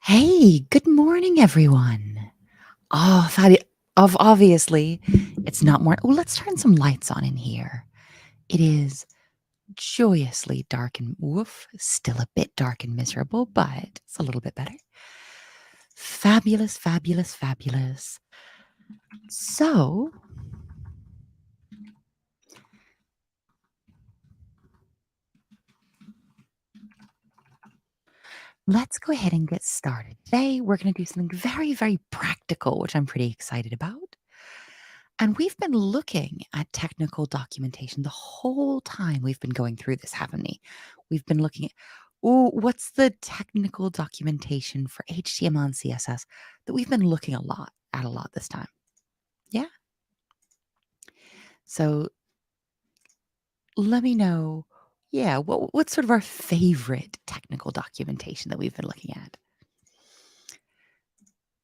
Hey, good morning, everyone. Oh, obviously, it's not more. Oh, let's turn some lights on in here. It is joyously dark and still a bit dark and miserable, but it's a little bit better. Fabulous, fabulous, fabulous. So, let's go ahead and get started. Today, we're going to do something very, very practical, which I'm pretty excited about. And we've been looking at technical documentation the whole time we've been going through this, haven't we? We've been looking at, oh, what's the technical documentation for HTML and CSS that we've been looking a lot this time? Yeah. So let me know, yeah, what's sort of our favorite technical documentation that we've been looking at?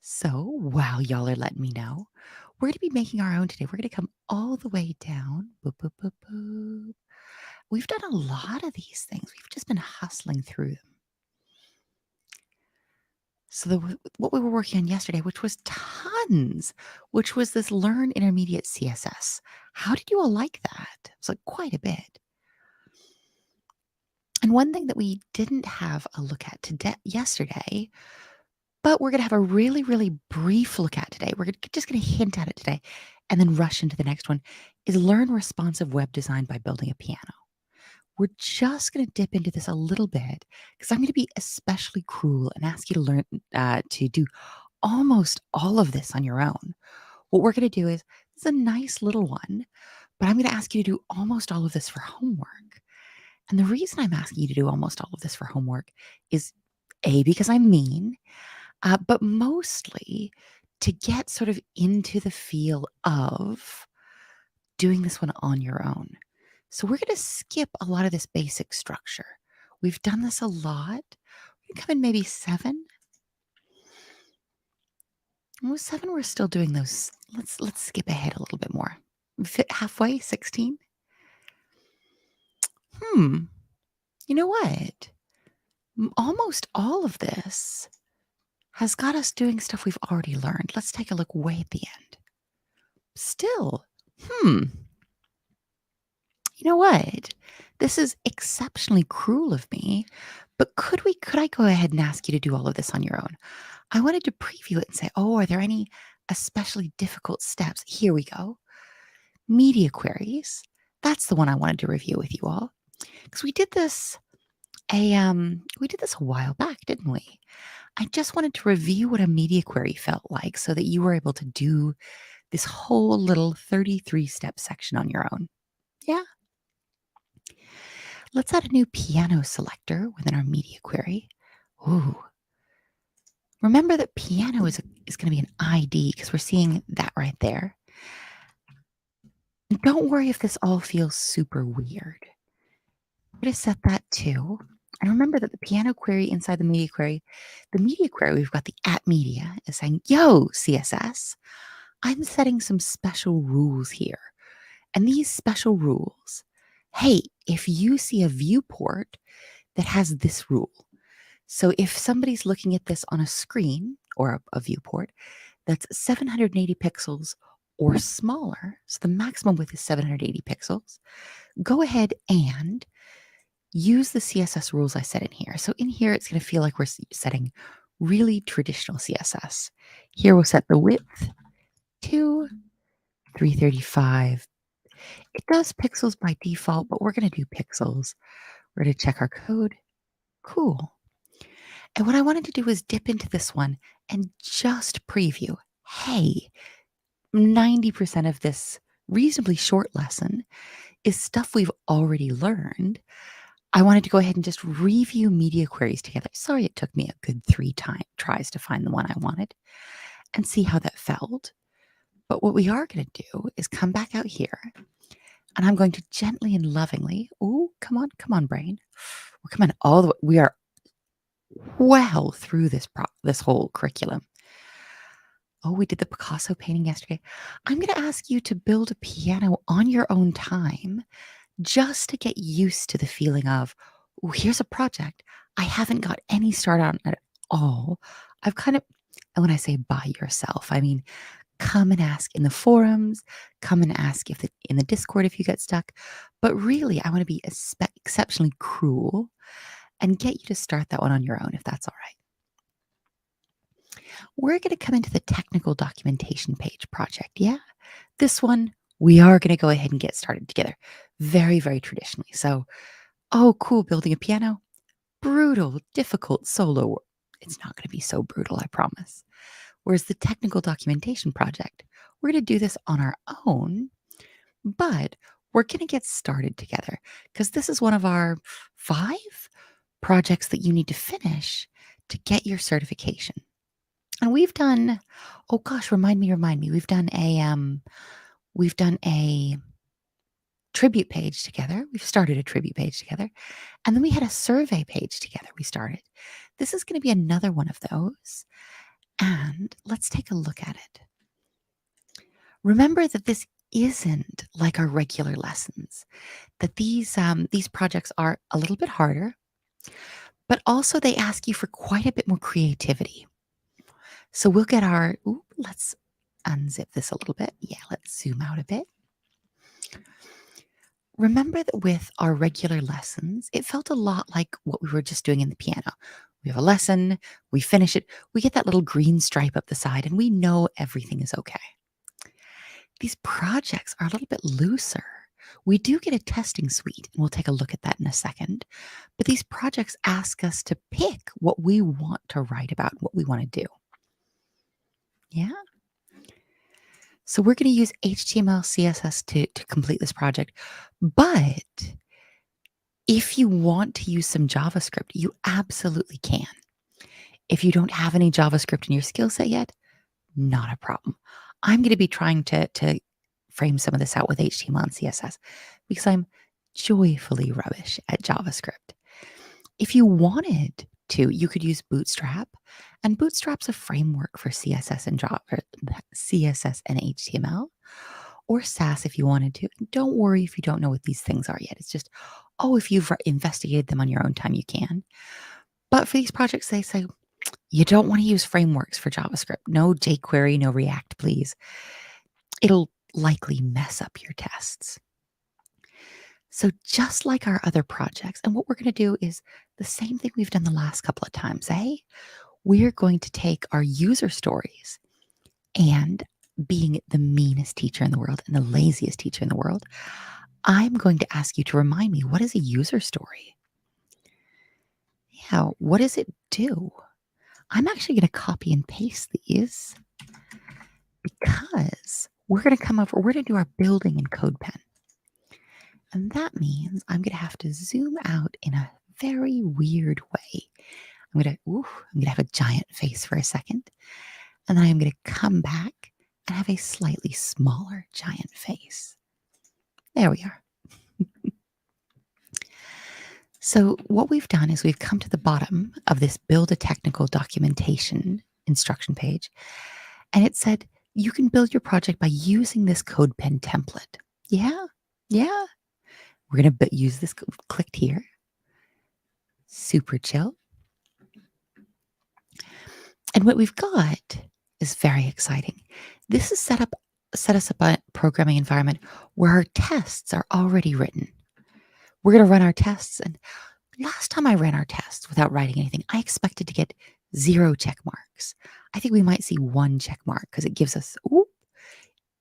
So while y'all are letting me know, we're going to be making our own today. We're going to come all the way down. Boop, boop, boop, boop. We've done a lot of these things. We've just been hustling through them. So what we were working on yesterday, which was tons, which was this Learn Intermediate CSS. How did you all like that? It was like quite a bit. And one thing that we didn't have a look at yesterday, but we're going to have a really, really brief look at today. We're just going to hint at it today and then rush into the next one, is Learn Responsive Web Design by Building a Piano. We're just going to dip into this a little bit because I'm going to be especially cruel and ask you to learn to do almost all of this on your own. What we're going to do is, it's a nice little one, but I'm going to ask you to do almost all of this for homework. And the reason I'm asking you to do almost all of this for homework is A, because I'm mean, but mostly to get sort of into the feel of doing this one on your own. So we're going to skip a lot of this basic structure. We've done this a lot. We come in maybe 7. Well, 7, we're still doing those. Let's skip ahead a little bit more. Halfway, 16. You know what? Almost all of this has got us doing stuff we've already learned. Let's take a look way at the end. Still, you know what? This is exceptionally cruel of me, but could I go ahead and ask you to do all of this on your own? I wanted to preview it and say, oh, are there any especially difficult steps? Here we go. Media queries. That's the one I wanted to review with you all. Because we did this a while back, didn't we? I just wanted to review what a media query felt like so that you were able to do this whole little 33-step section on your own. Yeah. Let's add a new piano selector within our media query. Ooh. Remember that piano is going to be an ID because we're seeing that right there. And don't worry if this all feels super weird. I'm going to set that to, and remember that the piano query inside the media query, we've got the @media is saying, yo, CSS, I'm setting some special rules here. And these special rules, hey, if you see a viewport that has this rule, so if somebody's looking at this on a screen or a viewport that's 780 pixels or smaller, so the maximum width is 780 pixels, go ahead and use the CSS rules I set in here. So in here, it's going to feel like we're setting really traditional CSS. Here we'll set the width to 335. It does pixels by default, but we're going to do pixels. We're going to check our code. Cool. And what I wanted to do is dip into this one and just preview. Hey, 90% of this reasonably short lesson is stuff we've already learned. I wanted to go ahead and just review media queries together. Sorry, it took me a good 3 tries to find the one I wanted and see how that felt. But what we are going to do is come back out here, and I'm going to gently and lovingly, oh, come on, brain. We're coming all the way. We are well through this whole curriculum. Oh, we did the Picasso painting yesterday. I'm going to ask you to build a piano on your own time just to get used to the feeling of, oh, here's a project I haven't got any start on at all. And when I say by yourself, I mean, come and ask in the forums, come and ask in the Discord if you get stuck. But really, I want to be exceptionally cruel and get you to start that one on your own, if that's all right. We're going to come into the technical documentation page project. Yeah, this one, we are going to go ahead and get started together. Very, very traditionally. So, oh, cool, building a piano. Brutal, difficult solo work. It's not going to be so brutal, I promise. Whereas the technical documentation project, we're going to do this on our own, but we're going to get started together because this is one of our 5 projects that you need to finish to get your certification. And we've done, oh gosh, remind me, we've done a tribute page together. We've started a tribute page together. And then we had a survey page together we started. This is going to be another one of those. And let's take a look at it. Remember that this isn't like our regular lessons, that these projects are a little bit harder, but also they ask you for quite a bit more creativity. So we'll get let's unzip this a little bit. Yeah, let's zoom out a bit. Remember that with our regular lessons, it felt a lot like what we were just doing in the piano. We have a lesson, we finish it, we get that little green stripe up the side, and we know everything is okay. These projects are a little bit looser. We do get a testing suite, and we'll take a look at that in a second. But these projects ask us to pick what we want to write about, what we want to do. Yeah? So we're going to use HTML, CSS to complete this project. But if you want to use some JavaScript, you absolutely can. If you don't have any JavaScript in your skill set yet, not a problem. I'm going to be trying to frame some of this out with HTML and CSS because I'm joyfully rubbish at JavaScript. If you wanted to, you could use Bootstrap, and Bootstrap's a framework for CSS and CSS and HTML, or Sass if you wanted to. Don't worry if you don't know what these things are yet. It's just, if you've investigated them on your own time, you can. But for these projects, they say you don't want to use frameworks for JavaScript. No jQuery, no React, please. It'll likely mess up your tests. So just like our other projects, and what we're going to do is the same thing we've done the last couple of times, We're going to take our user stories and, being the meanest teacher in the world and the laziest teacher in the world, I'm going to ask you to remind me, what is a user story? Yeah, what does it do? I'm actually going to copy and paste these because we're going to do our building in CodePen. And that means I'm going to have to zoom out in a very weird way. I'm going to have a giant face for a second. And then I'm going to come back and have a slightly smaller giant face. There we are. So what we've done is we've come to the bottom of this build a technical documentation instruction page. And it said, you can build your project by using this CodePen template. Yeah. We're going to use this, clicked here. Super chill. And what we've got is very exciting. This is set us up a programming environment where our tests are already written. We're going to run our tests. And last time I ran our tests without writing anything, I expected to get 0 check marks. I think we might see 1 check mark because it gives us,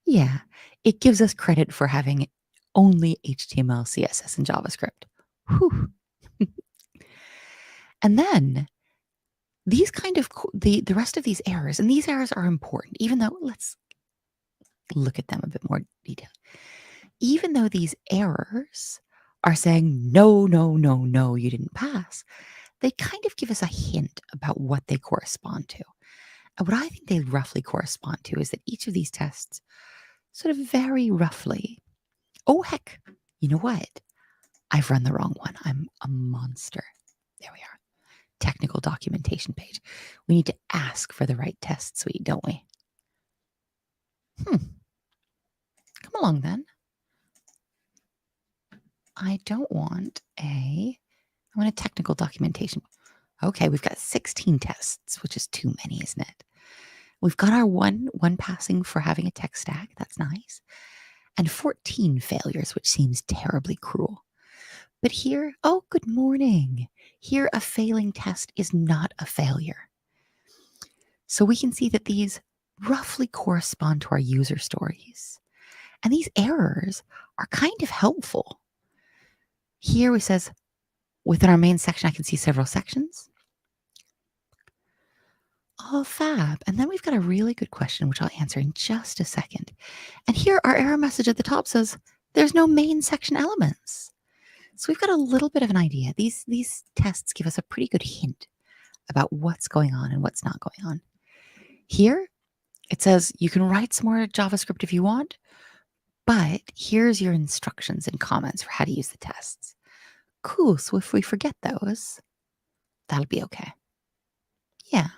it gives us credit for having only HTML, CSS, and JavaScript. Whew. And then these the rest of these errors, and these errors are important, even though, let's look at them a bit more detail. Even though these errors are saying, no, you didn't pass, they kind of give us a hint about what they correspond to. And what I think they roughly correspond to is that each of these tests sort of very roughly, heck, you know what? I've run the wrong one. I'm a monster. There we are. Technical documentation page. We need to ask for the right test suite, don't we? Come along then. I want a technical documentation. Okay, we've got 16 tests, which is too many, isn't it? We've got our one passing for having a tech stack. That's nice. And 14 failures, which seems terribly cruel. But here, oh, good morning. Here, a failing test is not a failure. So we can see that these roughly correspond to our user stories. And these errors are kind of helpful. Here it says, within our main section, I can see several sections. Oh, fab. And then we've got a really good question, which I'll answer in just a second. And here, our error message at the top says, there's no main section elements. So we've got a little bit of an idea. These tests give us a pretty good hint about what's going on and what's not going on. Here, it says you can write some more JavaScript if you want, but here's your instructions and comments for how to use the tests. Cool. So if we forget those, that'll be okay. Yeah.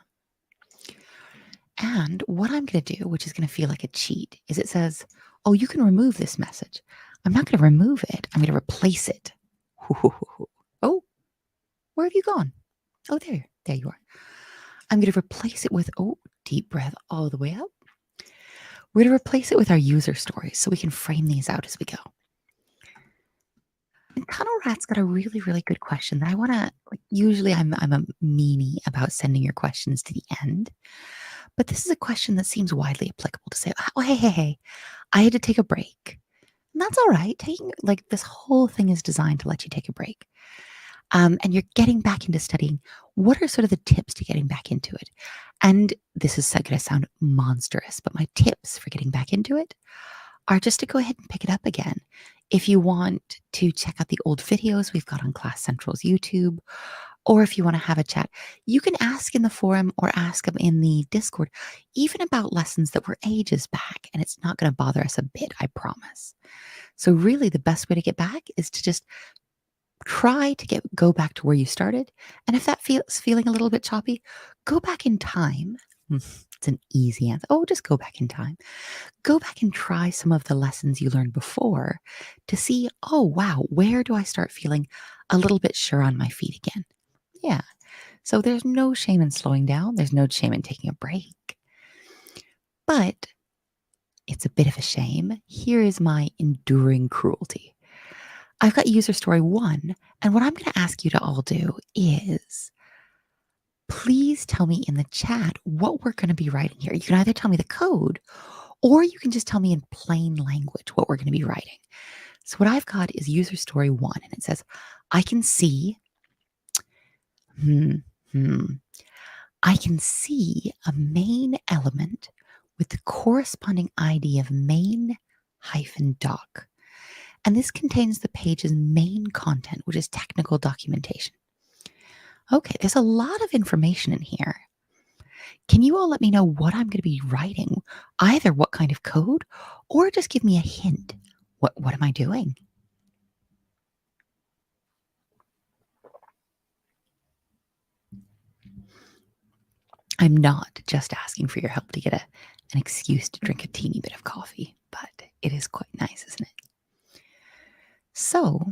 And what I'm going to do, which is going to feel like a cheat, is it says, oh, you can remove this message. I'm not going to remove it. I'm going to replace it. Oh, where have you gone? Oh, there you are. I'm going to replace it with, oh, deep breath all the way up. We're going to replace it with our user stories so we can frame these out as we go. And Tunnel Rat's got a really, really good question that I want to, usually I'm a meanie about sending your questions to the end, but this is a question that seems widely applicable to say, oh, hey, I had to take a break. And that's all right. This whole thing is designed to let you take a break. And you're getting back into studying. What are sort of the tips to getting back into it? And this is going to sound monstrous, but my tips for getting back into it are just to go ahead and pick it up again. If you want to check out the old videos we've got on Class Central's YouTube, or if you want to have a chat, you can ask in the forum or ask them in the Discord, even about lessons that were ages back, and it's not going to bother us a bit, I promise. So really the best way to get back is to just try to go back to where you started. And if that feeling a little bit choppy, go back in time. It's an easy answer. Oh, just go back in time. Go back and try some of the lessons you learned before to see, oh, wow, where do I start feeling a little bit sure on my feet again? Yeah. So there's no shame in slowing down. There's no shame in taking a break. But it's a bit of a shame. Here is my enduring cruelty. I've got user story 1, and what I'm going to ask you to all do is please tell me in the chat what we're going to be writing here. You can either tell me the code, or you can just tell me in plain language what we're going to be writing. So what I've got is user story 1, and it says, I can see, I can see a main element with the corresponding ID of main-doc. And this contains the page's main content, which is technical documentation. Okay, there's a lot of information in here. Can you all let me know what I'm going to be writing? Either what kind of code, or just give me a hint. What am I doing? I'm not just asking for your help to get an excuse to drink a teeny bit of coffee, but it is quite nice, isn't it? So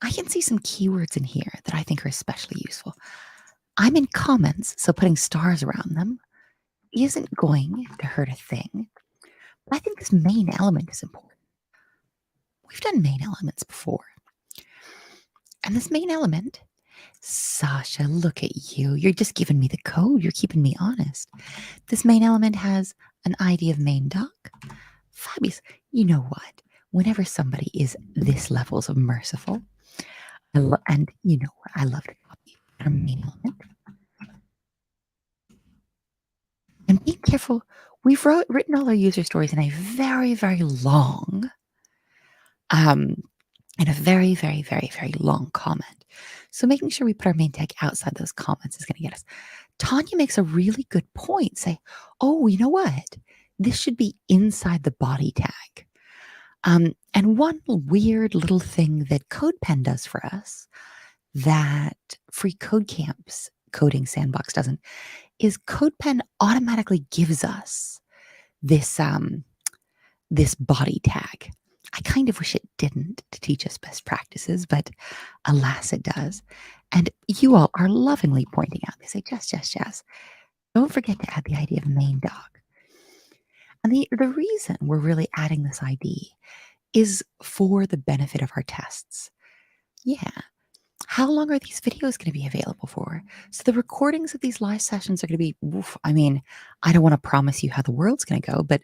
I can see some keywords in here that I think are especially useful. I'm in comments, so putting stars around them isn't going to hurt a thing. But I think this main element is important. We've done main elements before. And this main element, Sasha, look at you. You're just giving me the code. You're keeping me honest. This main element has an ID of main doc. Fabulous. You know what? Whenever somebody is this levels of merciful, and you know what? I love to copy our main element. And be careful. We've written all our user stories in a very, very long, in a very, very, very, very long comment. So making sure we put our main tag outside those comments is going to get us. Tanya makes a really good point. Say, oh, you know what? This should be inside the body tag. And one weird little thing that CodePen does for us that Free Code Camp's coding sandbox doesn't is CodePen automatically gives us this this body tag. I kind of wish it didn't to teach us best practices, but alas, it does. And you all are lovingly pointing out, they say, Jess, don't forget to add the ID of main doc. And the reason we're really adding this ID is for the benefit of our tests. Yeah. How long are these videos going to be available for? So the recordings of these live sessions are going to be, oof, I mean, I don't want to promise you how the world's going to go, but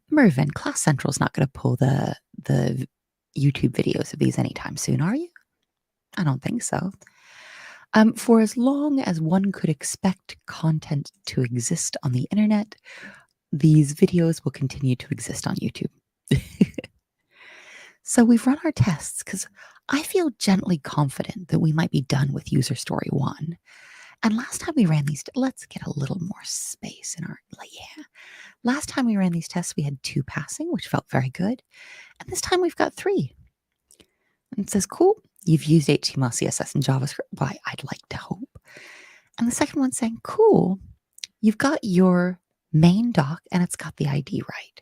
Mervyn, Class Central's not going to pull the YouTube videos of these anytime soon, are you? I don't think so. For as long as one could expect content to exist on the internet, these videos will continue to exist on YouTube. So we've run our tests because I feel gently confident that we might be done with user story 1. And last time we ran these, let's get a little more space in our, yeah. Last time we ran these tests, we had 2 passing, which felt very good. And this time we've got 3. And it says, cool, you've used HTML, CSS, and JavaScript. Why, I'd like to hope. And the second one's saying, cool, you've got your main doc and it's got the ID right.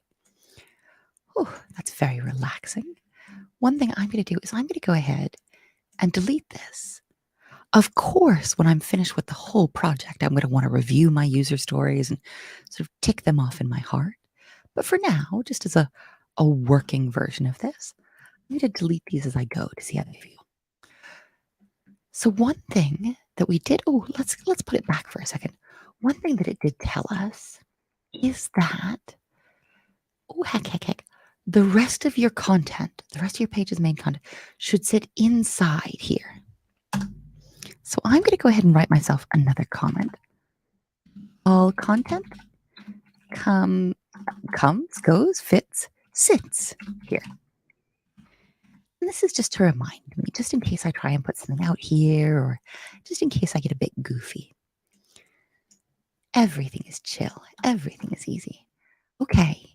Whew, that's very relaxing. One thing I'm going to do is I'm going to go ahead and delete this. Of course, when I'm finished with the whole project, I'm going to want to review my user stories and sort of tick them off in my heart. But for now, just as a working version of this, I'm going to delete these as I go to see how they feel. So one thing that we did, let's put it back for a second. One thing that it did tell us is that, heck, the rest of your content, the rest of your page's main content should sit inside here. So I'm going to go ahead and write myself another comment. All content comes, goes, fits, sits here. And this is just to remind me, just in case I try and put something out here, or just in case I get a bit goofy. Everything is chill. Everything is easy. Okay.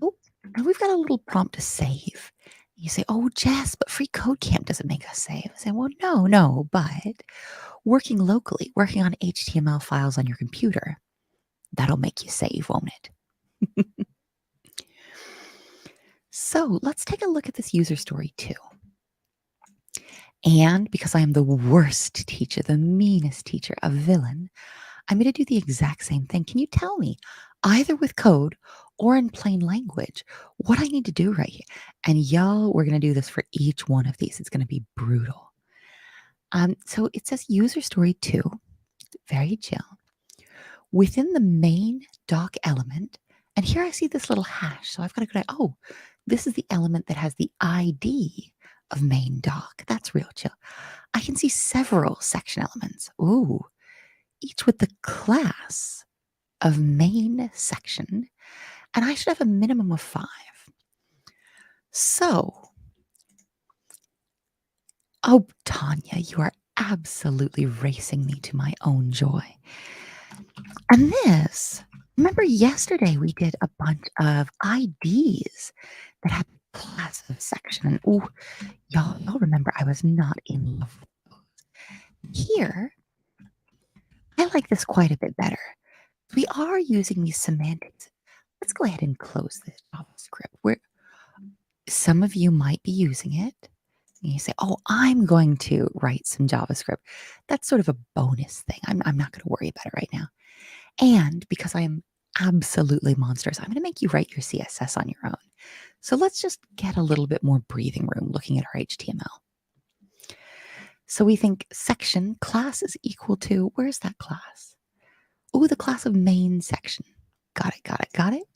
Oh, now we've got a little prompt to save. You say, oh, Jess, but free code camp doesn't make us save. I say, well, no, but working locally, working on HTML files on your computer, that'll make you save, won't it? So let's take a look at this user story 2. And because I am the worst teacher, the meanest teacher, a villain, I'm going to do the exact same thing. Can you tell me, either with code or in plain language, what I need to do right here? And y'all, we're going to do this for each one of these. It's going to be brutal. So it says user story 2, very chill. Within the main doc element, and here I see this little hash. So I've got to go, this is the element that has the ID of main doc. That's real chill. I can see several section elements. Each with the class of main section. And I should have a minimum of 5. So, Tanya, you are absolutely racing me to my own joy. And this, remember yesterday we did a bunch of IDs that had class of section. And y'all remember I was not in love with those. Here, I like this quite a bit better. We are using these semantics. Let's go ahead and close this JavaScript. Where some of you might be using it. And you say, I'm going to write some JavaScript. That's sort of a bonus thing. I'm not going to worry about it right now. And because I am absolutely monstrous, I'm going to make you write your CSS on your own. So let's just get a little bit more breathing room looking at our HTML. So we think section class is equal to, where's that class? The class of main section. Got it.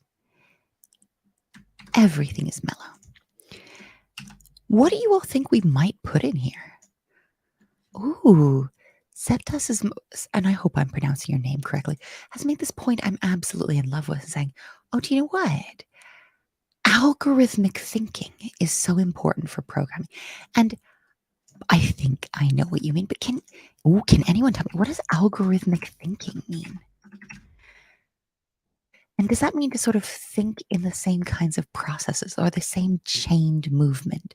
Everything is mellow. What do you all think we might put in here? Septus is, and I hope I'm pronouncing your name correctly, has made this point I'm absolutely in love with, saying, do you know what? Algorithmic thinking is so important for programming. And I think I know what you mean, but can anyone tell me, what does algorithmic thinking mean? And does that mean to sort of think in the same kinds of processes or the same chained movement,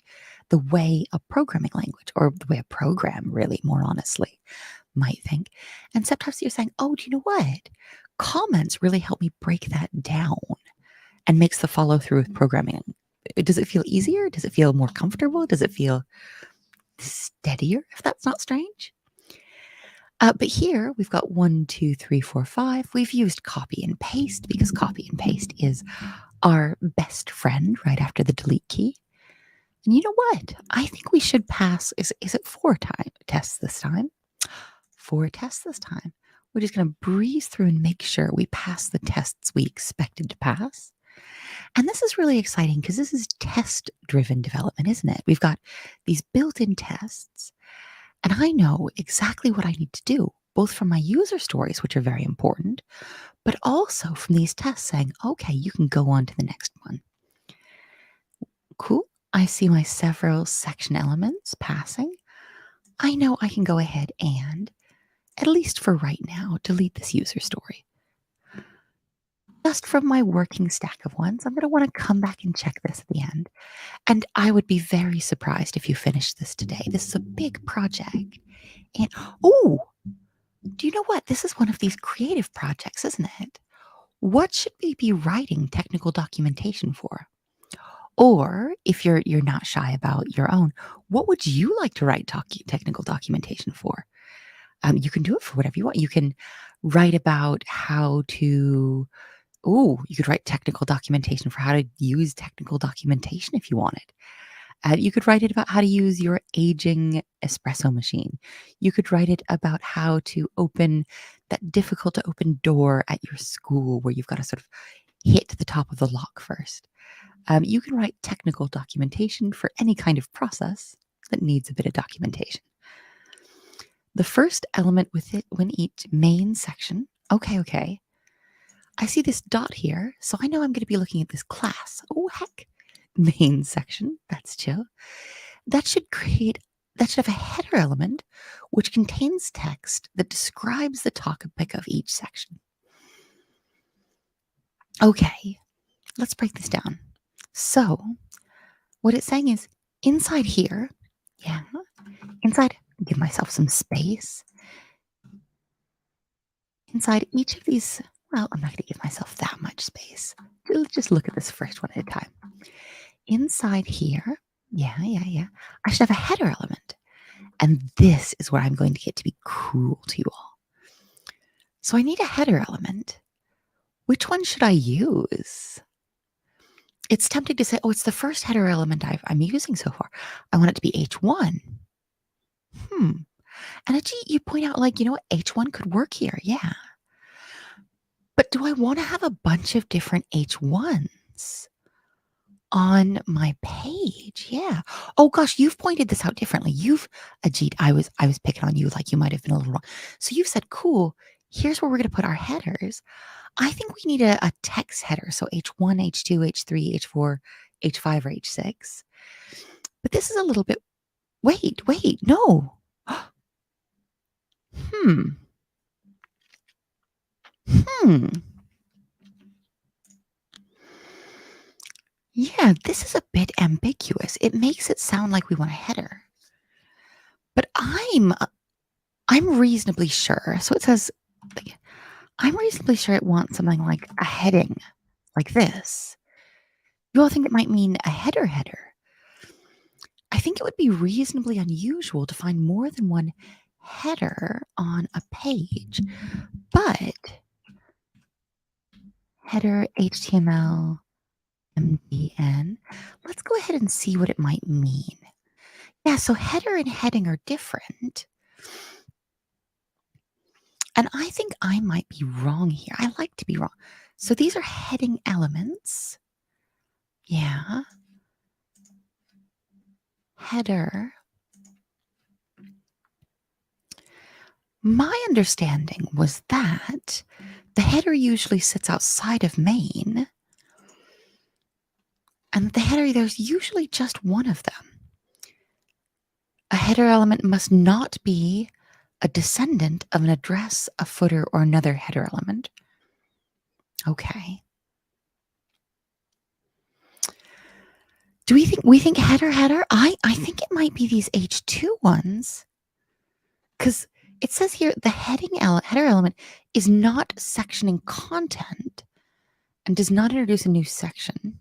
the way a programming language or the way a program really, more honestly, might think? And sometimes you're saying, do you know what? Comments really help me break that down and makes the follow through with programming Does it feel easier? Does it feel more comfortable? Does it feel steadier, if that's not strange? But here we've got 1, 2, 3, 4, 5. We've used copy and paste because copy and paste is our best friend right after the delete key. And you know what? I think we should pass. Is it 4 tests this time? 4 tests this time. We're just going to breeze through and make sure we pass the tests we expected to pass. And this is really exciting because this is test-driven development, isn't it? We've got these built-in tests, and I know exactly what I need to do, both from my user stories, which are very important, but also from these tests saying, okay, you can go on to the next one. Cool. I see my several section elements passing. I know I can go ahead and, at least for right now, delete this user story. Just from my working stack of ones, I'm going to want to come back and check this at the end. And I would be very surprised if you finished this today. This is a big project. And, oh, do you know what? This is one of these creative projects, isn't it? What should we be writing technical documentation for? Or if you're not shy about your own, what would you like to write technical documentation for? You can do it for whatever you want. You can write about how to, you could write technical documentation for how to use technical documentation if you wanted. You could write it about how to use your aging espresso machine. You could write it about how to open that difficult to open door at your school where you've got to sort of hit the top of the lock first. You can write technical documentation for any kind of process that needs a bit of documentation. The first element with it when each main section, okay. I see this dot here, so I know I'm going to be looking at this class. Oh, heck. Main section, that's chill. That should have a header element which contains text that describes the topic of each section. Okay, let's break this down. So, what it's saying is inside here, give myself some space. Inside each of these, well, I'm not going to give myself that much space. Let's just look at this first one at a time. Inside here, I should have a header element. And this is where I'm going to get to be cruel to you all. So I need a header element. Which one should I use? It's tempting to say, oh, it's the first header element I'm using so far. I want it to be H1. And actually, you point out, like, you know what? H1 could work here. Yeah. But do I want to have a bunch of different H1s on my page? Yeah. Oh gosh, you've pointed this out differently. Ajit, I was picking on you like you might have been a little wrong. So you've said, cool, here's where we're going to put our headers. I think we need a text header. So H1, H2, H3, H4, H5, or H6. But this is a little bit, wait, no. Yeah, this is a bit ambiguous. It makes it sound like we want a header. But I'm reasonably sure. So it says, I'm reasonably sure it wants something like a heading, like this. You all think it might mean a header. I think it would be reasonably unusual to find more than one header on a page. But header, HTML, MDN. Let's go ahead and see what it might mean. Yeah, so header and heading are different. And I think I might be wrong here. I like to be wrong. So these are heading elements. Yeah. Header. My understanding was that the header usually sits outside of main. And the header, there's usually just one of them. A header element must not be a descendant of an address, a footer, or another header element. Okay. Do we think header? I think it might be these H2 ones. Because it says here the header element is not sectioning content and does not introduce a new section.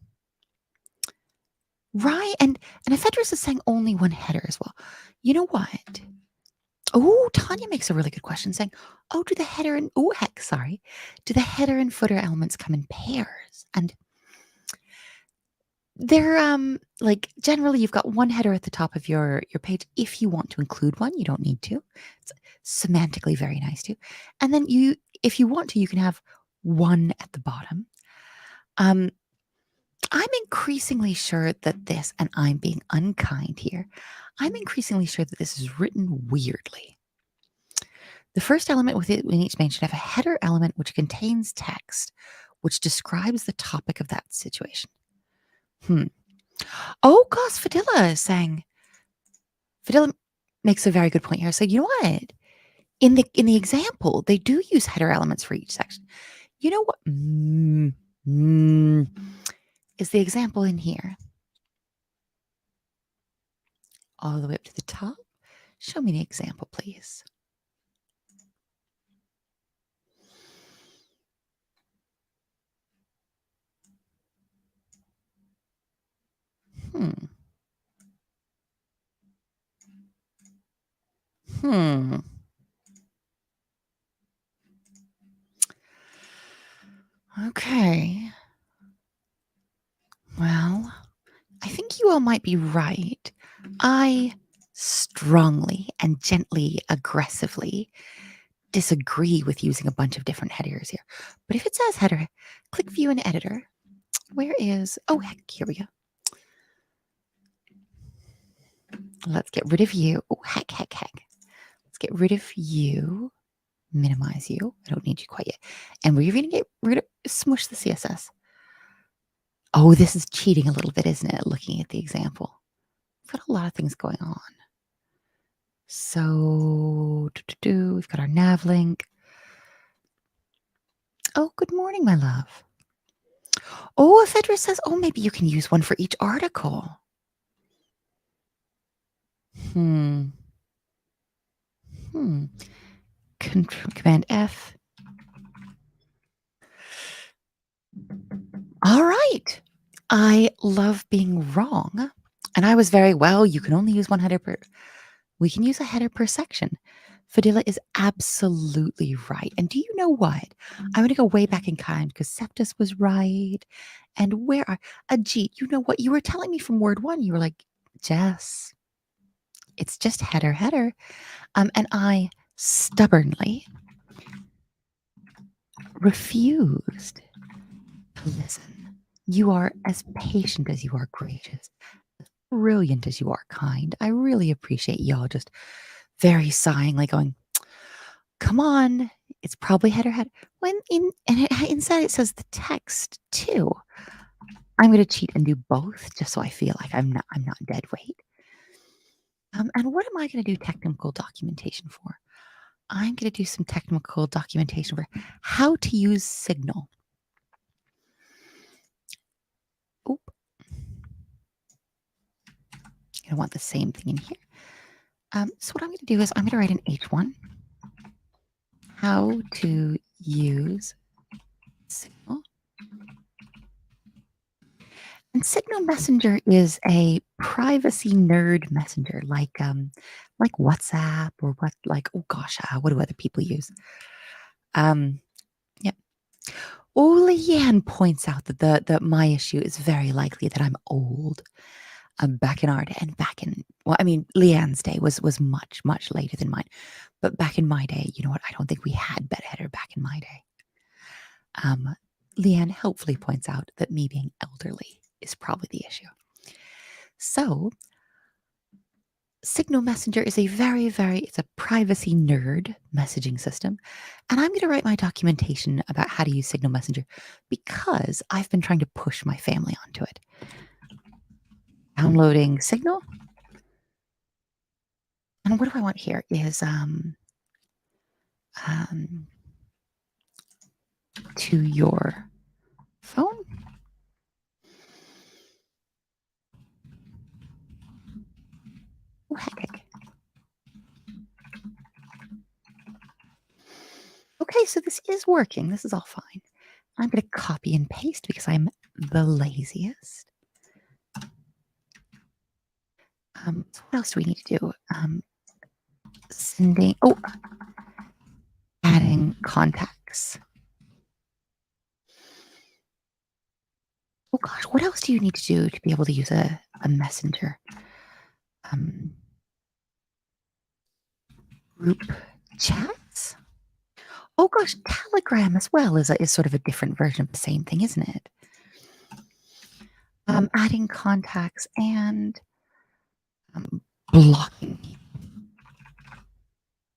Right, and Ephedrus is saying only one header as well. You know what? Oh, Tanya makes a really good question saying, "Oh, do the header and oh heck, sorry, do the header and footer elements come in pairs?" And they're like generally you've got one header at the top of your page if you want to include one, you don't need to. It's semantically very nice too. And then you if you want to, you can have one at the bottom. Um I'm increasingly sure that this, and I'm being unkind here, I'm increasingly sure that this is written weirdly. The first element within each domain should have a header element which contains text which describes the topic of that situation. Oh, gosh, Fadila is saying, Fadila makes a very good point here. So you know what? In the example, they do use header elements for each section. You know what? Is the example in here? All the way up to the top? Show me the example, please. Hmm. Hmm. Okay. Well, I think you all might be right. I strongly and gently, aggressively disagree with using a bunch of different headers here. But if it says header, click view in editor. Where is, oh heck, here we go. Let's get rid of you. Oh, heck. Let's get rid of you. Minimize you. I don't need you quite yet. And we're going to we're going to smush the CSS. Oh, this is cheating a little bit, isn't it? Looking at the example. We've got a lot of things going on. So, we've got our nav link. Oh, good morning, my love. Oh, Ephedra says, oh, maybe you can use one for each article. Command F. All right. I love being wrong. And I was very well, you can only use one header per. We can use a header per section. Fadila is absolutely right. And do you know what? I'm going to go way back in time because Septus was right. And where are Ajit? You know what? You were telling me from word one. You were like, Jess, it's just header. And I stubbornly refused to listen. You are as patient as you are gracious, brilliant as you are kind. I really appreciate y'all just very sighingly going, come on, it's probably header. When inside it says the text too. I'm going to cheat and do both just so I feel like I'm not dead weight. And what am I going to do technical documentation for? I'm going to do some technical documentation for how to use Signal. Oop. I want the same thing in here. So what I'm going to do is I'm going to write an H1. How to use Signal. And Signal Messenger is a privacy nerd messenger, like WhatsApp or what do other people use? Yep. Oh, Leanne points out that my issue is very likely that I'm old. Back in our day, and Leanne's day was much later than mine, but back in my day, you know what? I don't think we had bed header back in my day. Leanne helpfully points out that me being elderly is probably the issue. So, Signal Messenger is it's a privacy nerd messaging system. And I'm going to write my documentation about how to use Signal Messenger because I've been trying to push my family onto it. Downloading Signal. And what do I want here is to your phone. Oh, heck. Okay, so this is working. This is all fine. I'm going to copy and paste because I'm the laziest. So what else do we need to do? Sending, oh, adding contacts. Oh gosh, what else do you need to do to be able to use a messenger? Group chats? Oh gosh, Telegram as well is sort of a different version of the same thing, isn't it? Adding contacts and blocking.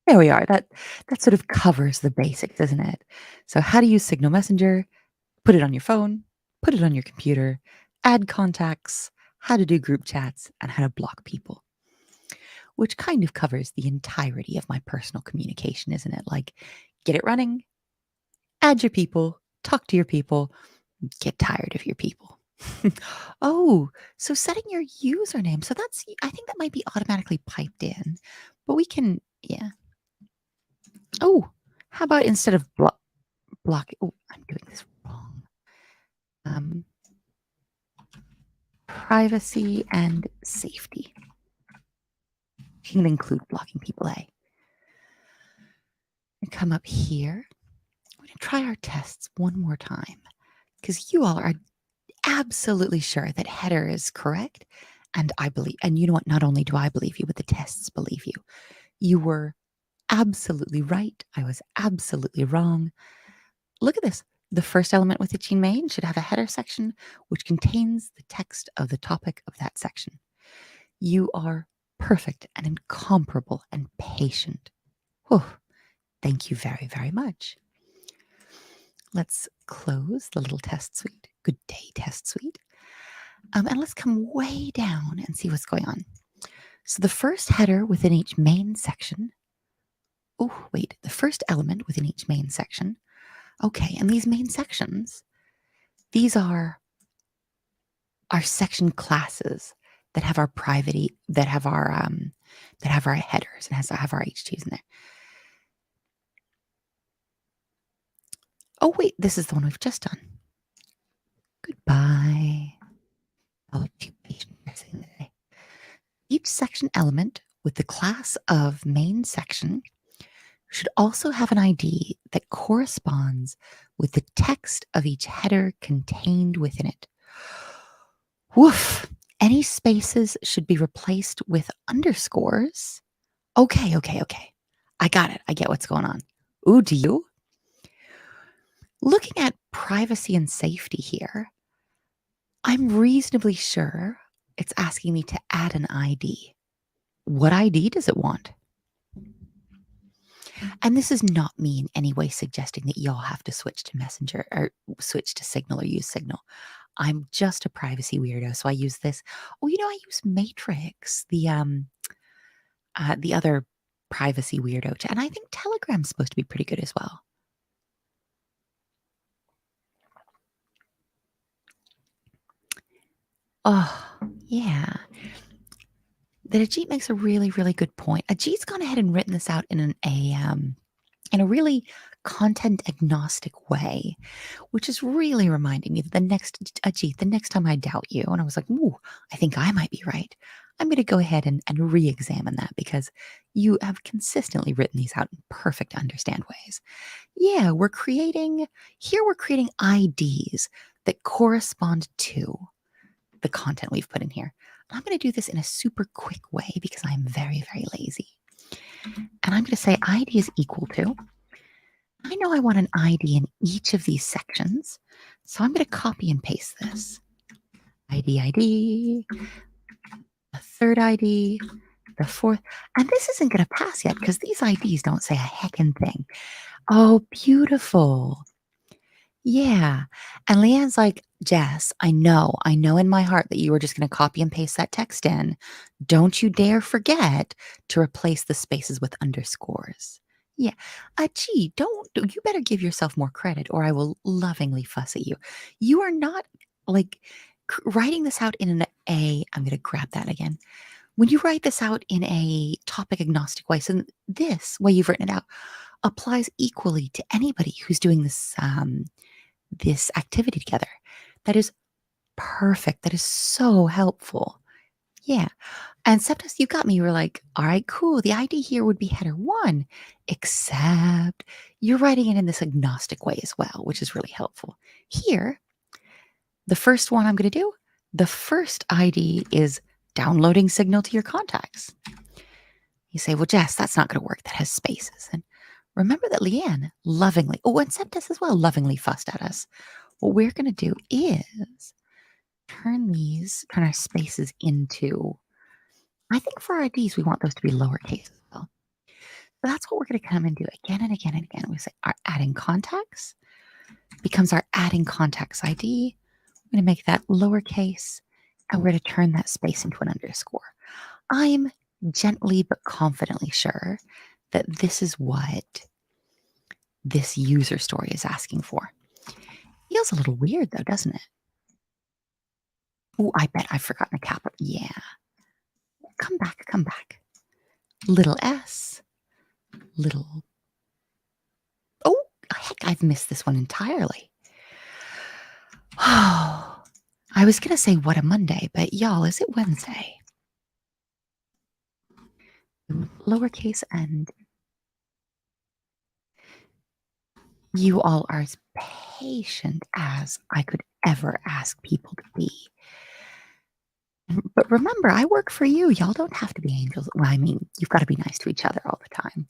There we are. That sort of covers the basics, isn't it? So how to use Signal Messenger, put it on your phone, put it on your computer, add contacts, how to do group chats, and how to block people. Which kind of covers the entirety of my personal communication, isn't it? Like, get it running, add your people, talk to your people, get tired of your people. Oh, so setting your username. So I think that might be automatically piped in, but we can, yeah. Oh, how about instead of blocking, oh, I'm doing this wrong. Privacy and safety. You can include blocking people, eh? And come up here. We're going to try our tests one more time because you all are absolutely sure that header is correct. And I believe, and you know what? Not only do I believe you, but the tests believe you. You were absolutely right. I was absolutely wrong. Look at this. The first element with itching main should have a header section which contains the text of the topic of that section. You are perfect and incomparable and patient. Oh, thank you very, very much. Let's close the little test suite. Good day, test suite. And let's come way down and see what's going on. So the first header within each main section. Oh, wait, the first element within each main section. Okay, and these main sections, these are our section classes that have our that have our headers and have our H2s in there. Oh wait, this is the one we've just done. Goodbye. Oh, too patient. Each section element with the class of main section should also have an ID that corresponds with the text of each header contained within it. Woof! Any spaces should be replaced with underscores. Okay. I got it. I get what's going on. Ooh, do you? Looking at privacy and safety here, I'm reasonably sure it's asking me to add an ID. What ID does it want? And this is not me in any way suggesting that y'all have to switch to Messenger or switch to Signal or use Signal. I'm just a privacy weirdo, so I use this. Oh, I use Matrix, the other privacy weirdo, and I think Telegram's supposed to be pretty good as well. Oh, yeah. That Ajit makes a really, really good point. Ajit's gone ahead and written this out in a really content agnostic way, which is really reminding me that the next time I doubt you, and I was like, ooh, I think I might be right. I'm going to go ahead and re-examine that because you have consistently written these out in perfect understand ways. Yeah, we're creating IDs that correspond to the content we've put in here. I'm going to do this in a super quick way because I'm very, very lazy. And I'm going to say ID is equal to, I know I want an ID in each of these sections. So I'm going to copy and paste this. ID, the third ID, the fourth. And this isn't going to pass yet because these IDs don't say a heckin' thing. Oh, beautiful. Yeah. And Leanne's like, Jess, I know in my heart that you were just going to copy and paste that text in. Don't you dare forget to replace the spaces with underscores. Yeah. Gee, you better give yourself more credit or I will lovingly fuss at you. You are not like writing this out in I'm going to grab that again. When you write this out in a topic agnostic way, so this way you've written it out applies equally to anybody who's doing this activity together. That is perfect. That is so helpful. Yeah. And sometimes you got me. You were like, all right, cool. The ID here would be header one, except you're writing it in this agnostic way as well, which is really helpful. Here, the first one I'm going to do, the first ID is downloading signal to your contacts. You say, well, Jess, that's not going to work. That has spaces. And remember that Leanne lovingly, oh, and Septus as well, lovingly fussed at us. What we're going to do is turn our spaces into, I think for our IDs, we want those to be lowercase as well. So that's what we're going to come and do again and again and again. We say our adding contacts becomes our adding contacts ID. We're going to make that lowercase and we're going to turn that space into an underscore. I'm gently but confidently sure that this is what this user story is asking for. Feels a little weird though, doesn't it? Oh, I bet I've forgotten a capital. Yeah. Come back, come back. Little s, little. Oh, heck, I've missed this one entirely. Oh, I was going to say what a Monday, but y'all, is it Wednesday? Lowercase and you all are as patient as I could ever ask people to be. But remember, I work for you. Y'all don't have to be angels. Well, I mean, you've got to be nice to each other all the time.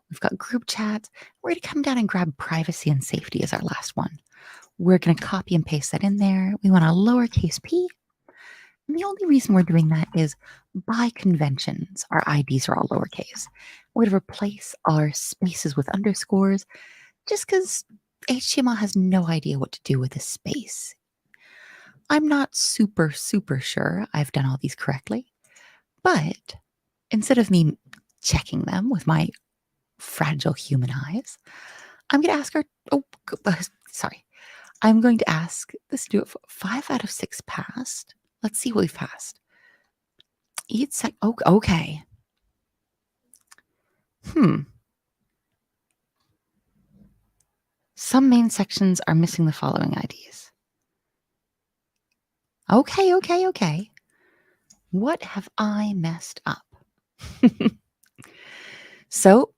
We've got group chats. We're going to come down and grab privacy and safety as our last one. We're going to copy and paste that in there. We want a lowercase p. And the only reason we're doing that is by conventions, our IDs are all lowercase. We're going to replace our spaces with underscores just because HTML has no idea what to do with a space. I'm not super sure I've done all these correctly, but instead of me checking them with my fragile human eyes, I'm going to ask sorry. I'm going to ask, let's do it for 5 out of 6 passed. Let's see what we've passed. Okay. Some main sections are missing the following IDs. Okay. What have I messed up? So,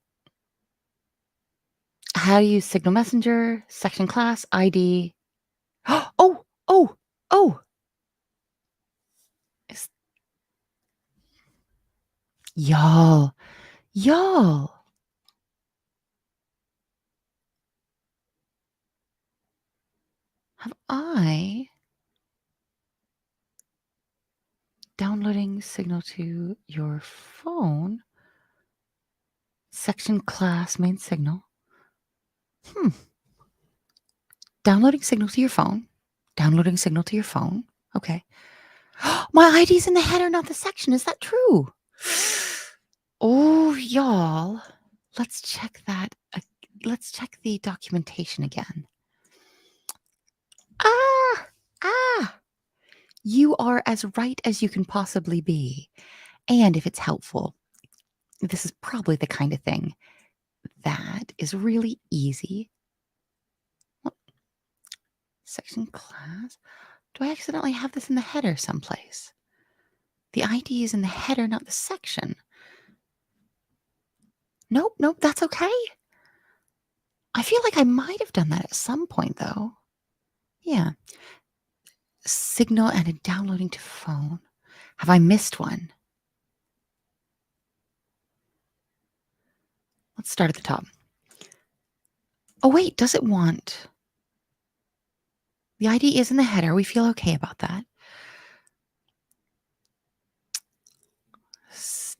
how do you use Signal Messenger, section class, ID? Oh! Y'all. Have I downloading signal to your phone? Section class, main signal. Downloading signal to your phone. Downloading signal to your phone. Okay. My ID's in the header, not the section. Is that true? Oh, y'all. Let's check that. Let's check the documentation again. Ah. You are as right as you can possibly be. And if it's helpful, this is probably the kind of thing that is really easy. Section class. Do I accidentally have this in the header someplace? The ID is in the header, not the section. Nope, that's okay. I feel like I might have done that at some point, though. Yeah. Signal and a downloading to phone. Have I missed one? Let's start at the top. Oh, wait, does it want? The ID is in the header. We feel okay about that.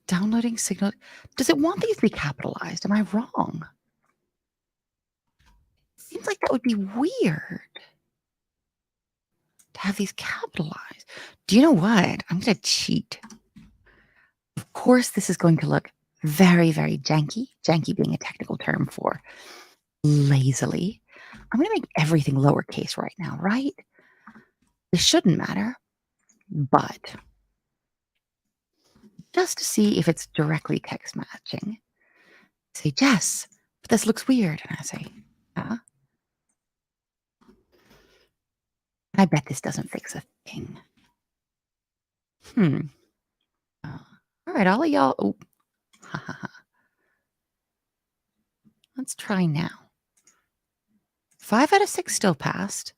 Downloading signal. Does it want these to be capitalized? Am I wrong? Seems like that would be weird to have these capitalized. Do you know what? I'm going to cheat. Of course, this is going to look very, very janky. Janky being a technical term for lazily. I'm going to make everything lowercase right now, right? This shouldn't matter, but just to see if it's directly text matching, say, Jess, but this looks weird. And I say, I bet this doesn't fix a thing. All right, all of y'all. Oh, ha, ha, ha. Let's try now. 5 out of 6 still passed.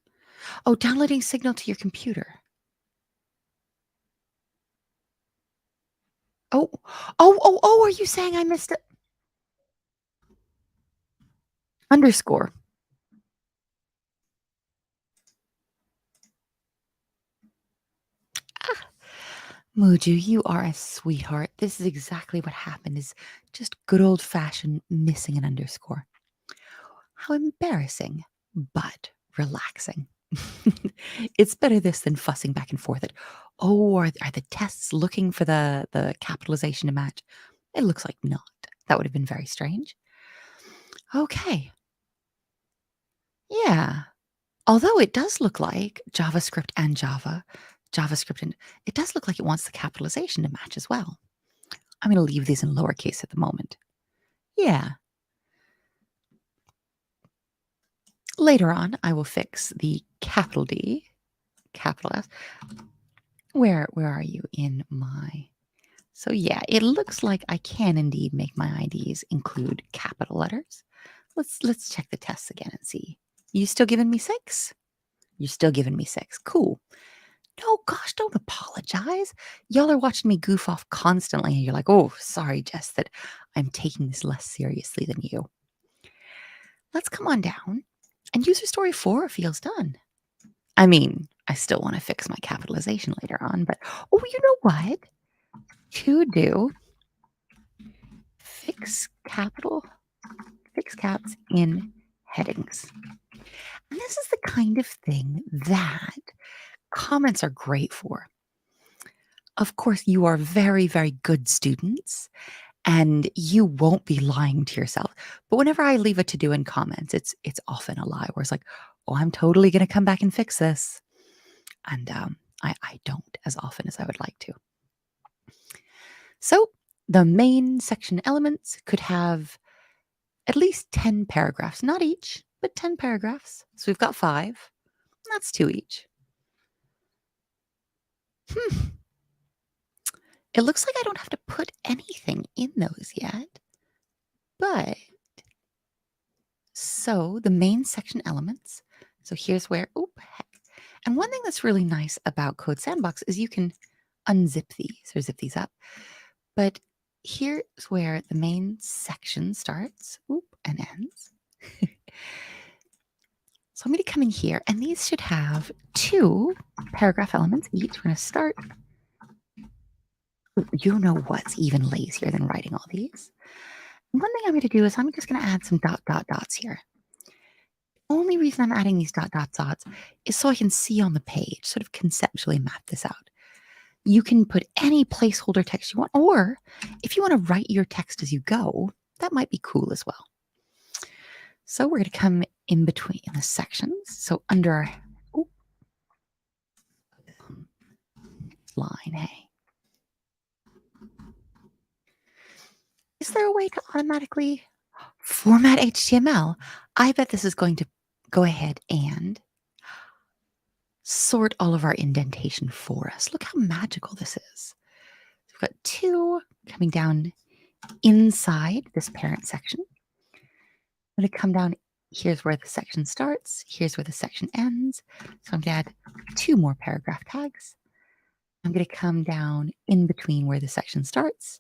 Oh, downloading signal to your computer. Oh, are you saying I missed it? Underscore. Ah, Muju, you are a sweetheart. This is exactly what happened, is just good old-fashioned missing an underscore. How embarrassing, but relaxing. It's better this than fussing back and forth at, oh, are the tests looking for the capitalization to match? It looks like not. That would have been very strange. Okay. Yeah. Although it does look like JavaScript and JavaScript, and it does look like it wants the capitalization to match as well. I'm going to leave these in lowercase at the moment. Yeah. Later on, I will fix the capital D, capital S. Where are you in my... So yeah, it looks like I can indeed make my IDs include capital letters. Let's check the tests again and see. You still giving me 6? You're still giving me 6. Cool. No, gosh, don't apologize. Y'all are watching me goof off constantly, and you're like, oh, sorry, Jess, that I'm taking this less seriously than you. Let's come on down, and user story 4 feels done. I mean, I still want to fix my capitalization later on, but oh, you know what? To do fix caps in headings. And this is the kind of thing that comments are great for. Of course, you are very, very good students, and you won't be lying to yourself. But whenever I leave a to do in comments, it's often a lie where it's like, oh, I'm totally going to come back and fix this. And I don't as often as I would like to. So the main section elements could have at least 10 paragraphs, not each, but 10 paragraphs. So we've got 5. That's 2 each. It looks like I don't have to put anything in those yet. But so the main section elements. So here's where, heck. And one thing that's really nice about Code Sandbox is you can unzip these or zip these up. But here's where the main section starts, and ends. So I'm going to come in here, and these should have 2 paragraph elements each. We're going to start. You know what's even lazier than writing all these? One thing I'm going to do is I'm just going to add some dots here. The only reason I'm adding these dots is so I can see on the page, sort of conceptually map this out. You can put any placeholder text you want, or if you want to write your text as you go, that might be cool as well. So we're going to come in between the sections. So under our line, hey. Is there a way to automatically format HTML? I bet this is going to go ahead and sort all of our indentation for us. Look how magical this is. We've got 2 coming down inside this parent section. I'm going to come down. Here's where the section starts. Here's where the section ends. So I'm going to add 2 more paragraph tags. I'm going to come down in between where the section starts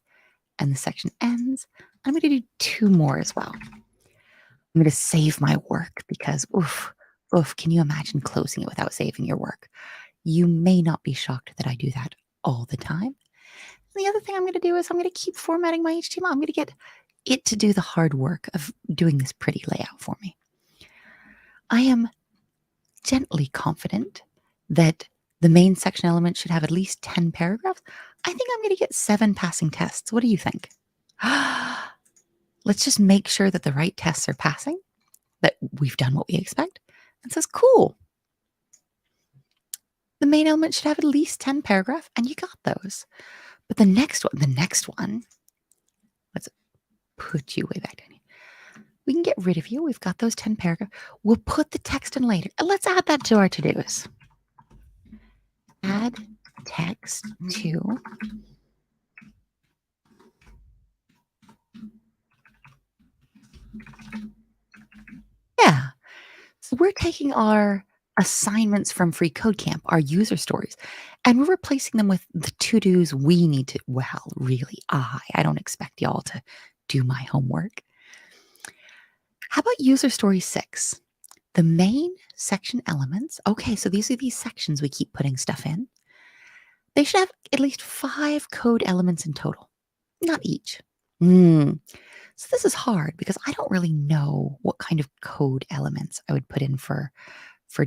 and the section ends. I'm going to do 2 more as well. I'm going to save my work because, can you imagine closing it without saving your work? You may not be shocked that I do that all the time. And the other thing I'm going to do is I'm going to keep formatting my HTML. I'm going to get it to do the hard work of doing this pretty layout for me. I am gently confident that the main section element should have at least 10 paragraphs. I think I'm going to get 7 passing tests. What do you think? Let's just make sure that the right tests are passing, that we've done what we expect. And says, cool. The main element should have at least 10 paragraphs, and you got those. But the next one, let's put you way back down here. We can get rid of you. We've got those 10 paragraphs. We'll put the text in later. And let's add that to our to-dos. Add text to Yeah. So we're taking our assignments from Free Code Camp, our user stories, and we're replacing them with the to-dos we need to, well, really, I don't expect y'all to do my homework. How about user story 6? The main section elements. Okay, so these are these sections we keep putting stuff in. They should have at least 5 code elements in total, not each. So this is hard because I don't really know what kind of code elements I would put in for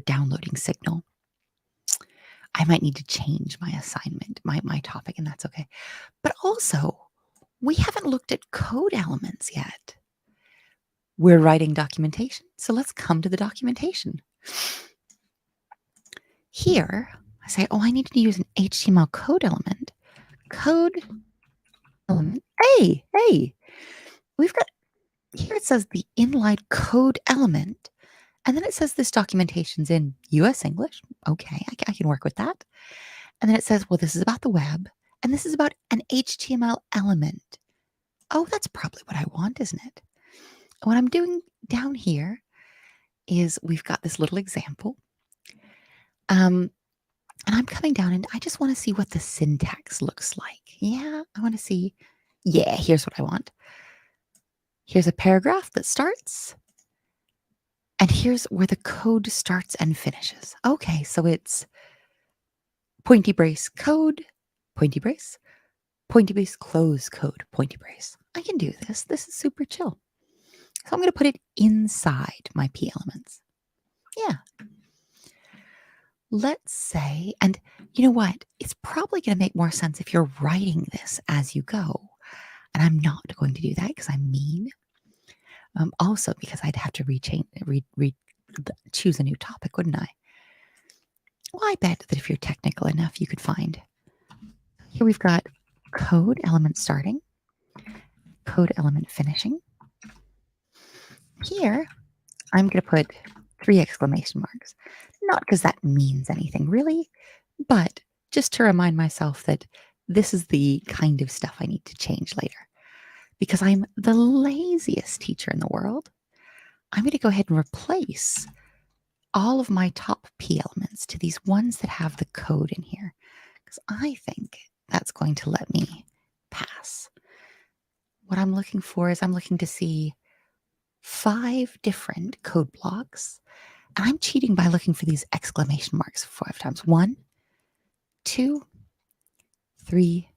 downloading Signal. I might need to change my assignment, my topic, and that's okay. But also, we haven't looked at code elements yet. We're writing documentation, so let's come to the documentation. Here, I say, oh, I need to use an HTML code element. Code element. Hey, we've got, here it says the inline code element, and then it says this documentation's in US English. Okay, I can work with that. And then it says, well, this is about the web, and this is about an HTML element. Oh, that's probably what I want, isn't it? What I'm doing down here is we've got this little example. And I'm coming down and I just want to see what the syntax looks like. Yeah, I want to see. Yeah, here's what I want. Here's a paragraph that starts. And here's where the code starts and finishes. Okay, so it's pointy brace code, pointy brace, close code, pointy brace. I can do this. This is super chill. So I'm going to put it inside my P elements. Yeah. Let's say, and you know what? It's probably going to make more sense if you're writing this as you go. And I'm not going to do that because I'm mean. Also, because I'd have to choose a new topic, wouldn't I? Well, I bet that if you're technical enough, you could find. Here we've got code element starting, code element finishing. Here, I'm going to put 3 exclamation marks. Not because that means anything really, but just to remind myself that this is the kind of stuff I need to change later. Because I'm the laziest teacher in the world, I'm going to go ahead and replace all of my top P elements to these ones that have the code in here. Because I think that's going to let me pass. What I'm looking for is I'm looking to see 5 different code blocks. And I'm cheating by looking for these exclamation marks 5 times. 1, 2, 3,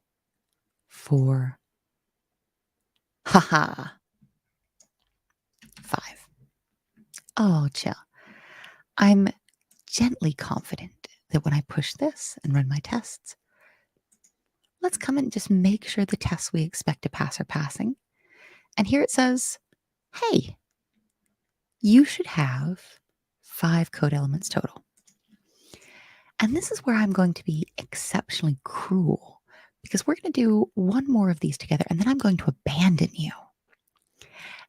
4. Haha. 5. Oh, chill. I'm gently confident that when I push this and run my tests, let's come and just make sure the tests we expect to pass are passing. And here it says, hey, you should have 5 code elements total. And this is where I'm going to be exceptionally cruel because we're going to do one more of these together and then I'm going to abandon you.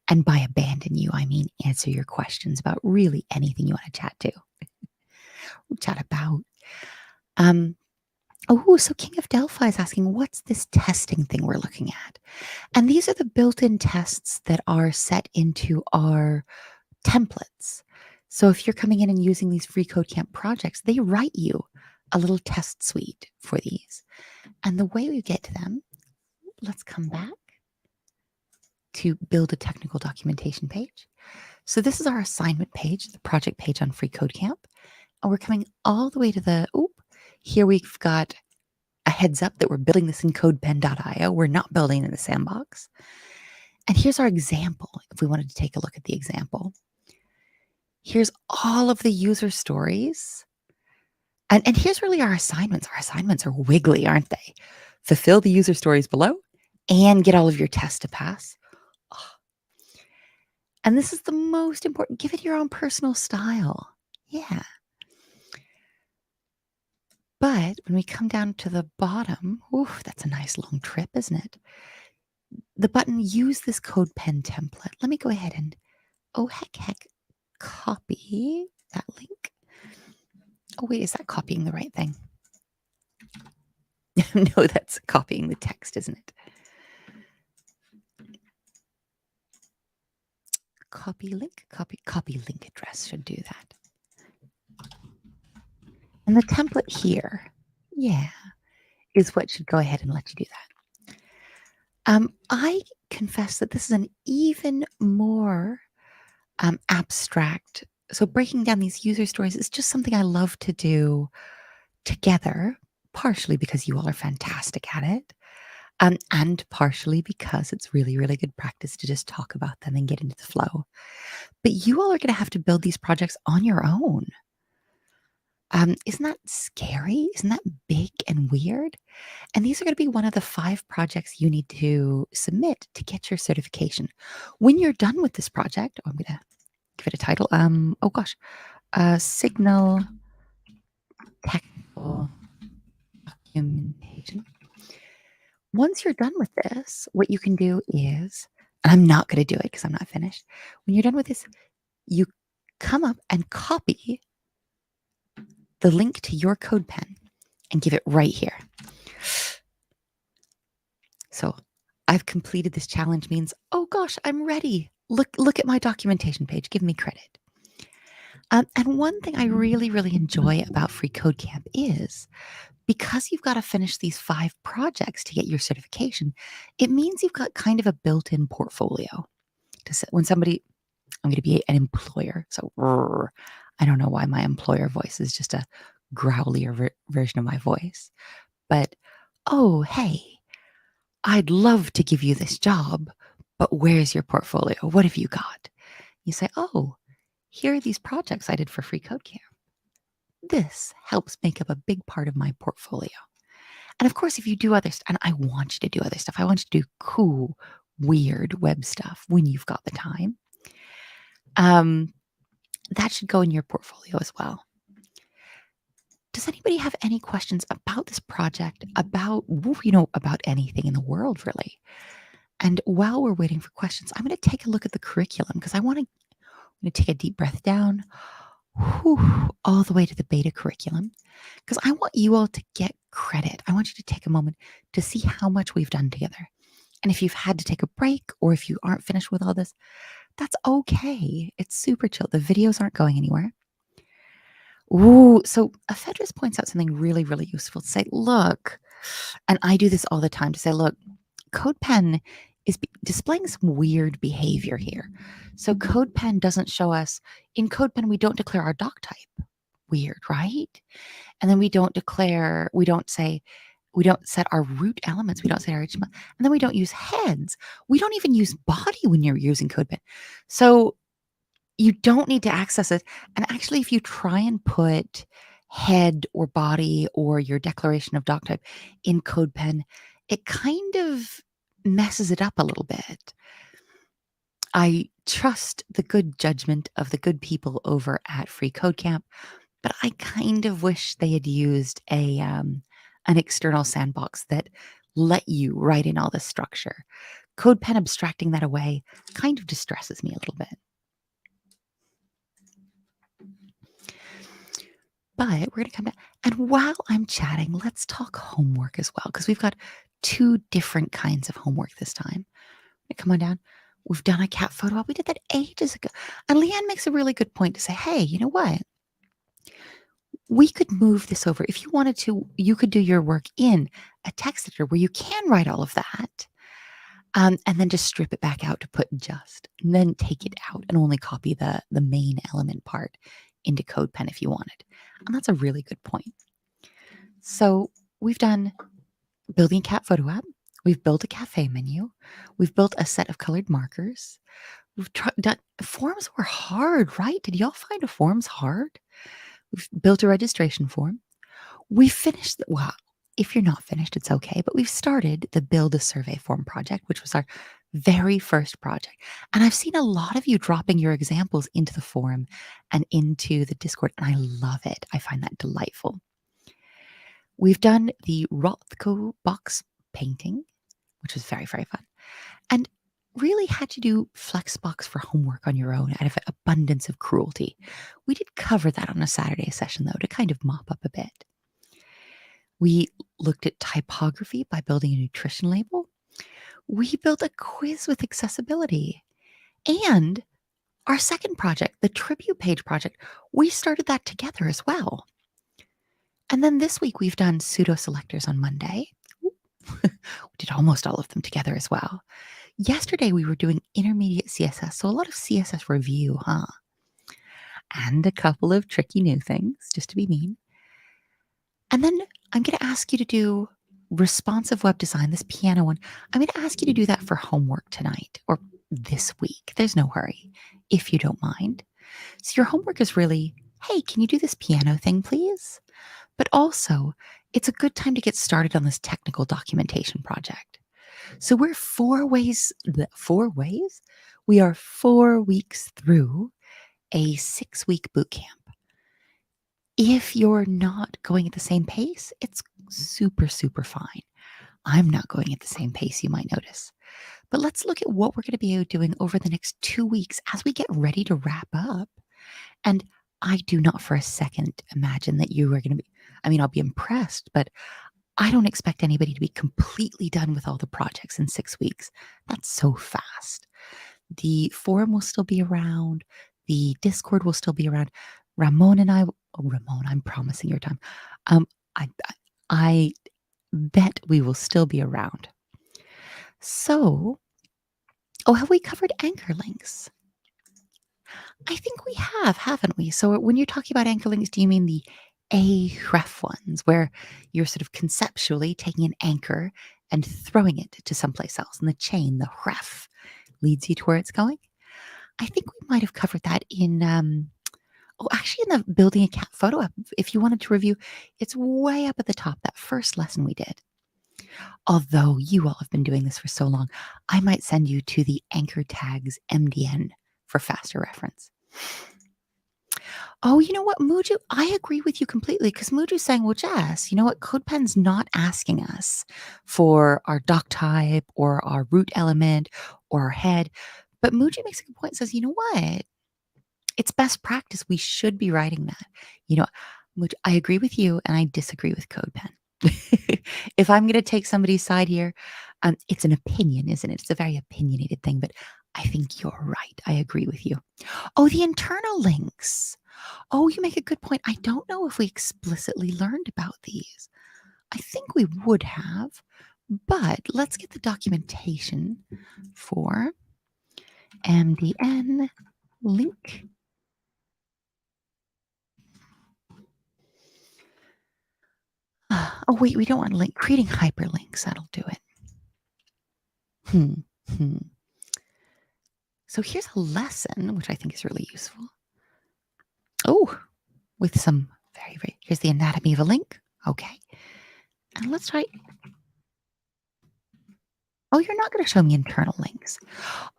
And by abandon you, I mean answer your questions about really anything you want to chat about. Oh, so King of Delphi is asking, what's this testing thing we're looking at? And these are the built-in tests that are set into our templates. So if you're coming in and using these free Code Camp projects, they write you a little test suite for these. And the way we get to them, let's come back to build a technical documentation page. So this is our assignment page, the project page on Free Code Camp. And we're coming all the way to the, here we've got a heads up that we're building this in codepen.io. We're not building in the sandbox. And here's our example. If we wanted to take a look at the example, here's all of the user stories. And here's really our assignments. Our assignments are wiggly, aren't they? Fulfill the user stories below and get all of your tests to pass. Oh. And this is the most important. Give it your own personal style. Yeah. But when we come down to the bottom, that's a nice long trip, isn't it? The button, use this code pen template. Let me go ahead and, heck, copy that link. Oh, wait, is that copying the right thing? No, that's copying the text, isn't it? copy link, copy link address should do that. And the template here, yeah, is what should go ahead and let you do that. I confess that this is an even more abstract. So breaking down these user stories is just something I love to do together, partially because you all are fantastic at it, and partially because it's really, really good practice to just talk about them and get into the flow. But you all are going to have to build these projects on your own. Isn't that scary? Isn't that big and weird? And these are going to be one of the 5 projects you need to submit to get your certification. When you're done with this project, I'm going to give it a title. Oh gosh, Signal Technical Documentation. Once you're done with this, what you can do is, and I'm not going to do it because I'm not finished. When you're done with this, you come up and copy the link to your CodePen and give it right here. So I've completed this challenge means, oh gosh, I'm ready. Look at my documentation page. Give me credit. And one thing I really, really enjoy about Free Code Camp is because you've got to finish these 5 projects to get your certification, it means you've got kind of a built-in portfolio. When somebody, I'm going to be an employer, so I don't know why my employer voice is just a growlier version of my voice. But, oh, hey, I'd love to give you this job, but where's your portfolio? What have you got? You say, oh, here are these projects I did for Free Code Camp. This helps make up a big part of my portfolio. And of course, if you do other stuff, and I want you to do other stuff, I want you to do cool, weird web stuff when you've got the time. That should go in your portfolio as well. Does anybody have any questions about this project, about anything in the world, really? And while we're waiting for questions, I'm going to take a look at the curriculum because I'm going to take a deep breath down, all the way to the beta curriculum, because I want you all to get credit. I want you to take a moment to see how much we've done together. And if you've had to take a break or if you aren't finished with all this, that's okay. It's super chill. The videos aren't going anywhere. So Ephedrus points out something really, really useful to say, look, and I do this all the time to say, look, CodePen is displaying some weird behavior here. So CodePen doesn't show us, in CodePen, we don't declare our doc type. Weird, right? And then we don't set our root elements. We don't set our HTML. And then we don't use heads. We don't even use body when you're using CodePen. So you don't need to access it. And actually, if you try and put head or body or your declaration of doc type in CodePen, it kind of messes it up a little bit. I trust the good judgment of the good people over at Free Code Camp, but I kind of wish they had used an external sandbox that let you write in all this structure. CodePen abstracting that away kind of distresses me a little bit. But we're going to come back. And while I'm chatting, let's talk homework as well, because we've got 2 different kinds of homework this time. Come on down. We've done a cat photo op. We did that ages ago. And Leanne makes a really good point to say, hey, you know what? We could move this over. If you wanted to, you could do your work in a text editor where you can write all of that. And then just strip it back out to put just, and then take it out and only copy the main element part into CodePen if you wanted. And that's a really good point. So we've done building a cat photo app. We've built a cafe menu. We've built a set of colored markers. We've done forms were hard, right? Did y'all find forms hard? We've built a registration form. We finished, well, if you're not finished, it's okay, but we've started the build a survey form project, which was our very first project. And I've seen a lot of you dropping your examples into the forum and into the Discord, and I love it. I find that delightful. We've done the Rothko box painting, which was very, very fun. And really had to do Flexbox for homework on your own out of abundance of cruelty. We did cover that on a Saturday session, though, to kind of mop up a bit. We looked at typography by building a nutrition label. We built a quiz with accessibility. And Our second project, the tribute page project, we started that together as well. And then this week we've done pseudo selectors on Monday. We did almost all of them together as well. Yesterday we were doing intermediate CSS, so a lot of CSS review, huh? And a couple of tricky new things, just to be mean. And then I'm going to ask you to do responsive web design, this piano one. I'm going to ask you to do that for homework tonight or this week. There's no hurry, if you don't mind. So your homework is really, hey, can you do this piano thing, please? But also, it's a good time to get started on this technical documentation project. So we're 4 ways? We are 4 weeks through a 6-week boot camp. If you're not going at the same pace, it's super, super fine. I'm not going at the same pace, you might notice. But let's look at what we're going to be doing over the next 2 weeks as we get ready to wrap up. And I do not for a second imagine that you are going to be, I'll be impressed, but I don't expect anybody to be completely done with all the projects in 6 weeks. That's so fast. The forum will still be around. The Discord will still be around. Ramon, I'm promising your time. I, I bet we will still be around. So, have we covered anchor links? I think we have, haven't we? So when you're talking about anchor links, do you mean the href ones where you're sort of conceptually taking an anchor and throwing it to someplace else, and the chain, the href, leads you to where it's going? I think we might have covered that in, actually in the Building a Cat photo app. If you wanted to review, it's way up at the top, that first lesson we did. Although you all have been doing this for so long, I might send you to the anchor tags MDN for faster reference. Oh, you know what, Muju? I agree with you completely because Muju's saying, well, Jess, you know what? CodePen's not asking us for our doc type or our root element or our head. But Muju makes a good point, says, you know what? It's best practice. We should be writing that. Muju, I agree with you and I disagree with CodePen. If I'm going to take somebody's side here, it's an opinion, isn't it? It's a very opinionated thing, but I think you're right. I agree with you. Oh, the internal links. Oh, you make a good point. I don't know if we explicitly learned about these. I think we would have, but let's get the documentation for MDN link. Oh, wait, we don't want link. Creating hyperlinks, that'll do it. So here's a lesson, which I think is really useful. Oh, with some here's the anatomy of a link. Okay. And let's try. Oh, you're not going to show me internal links.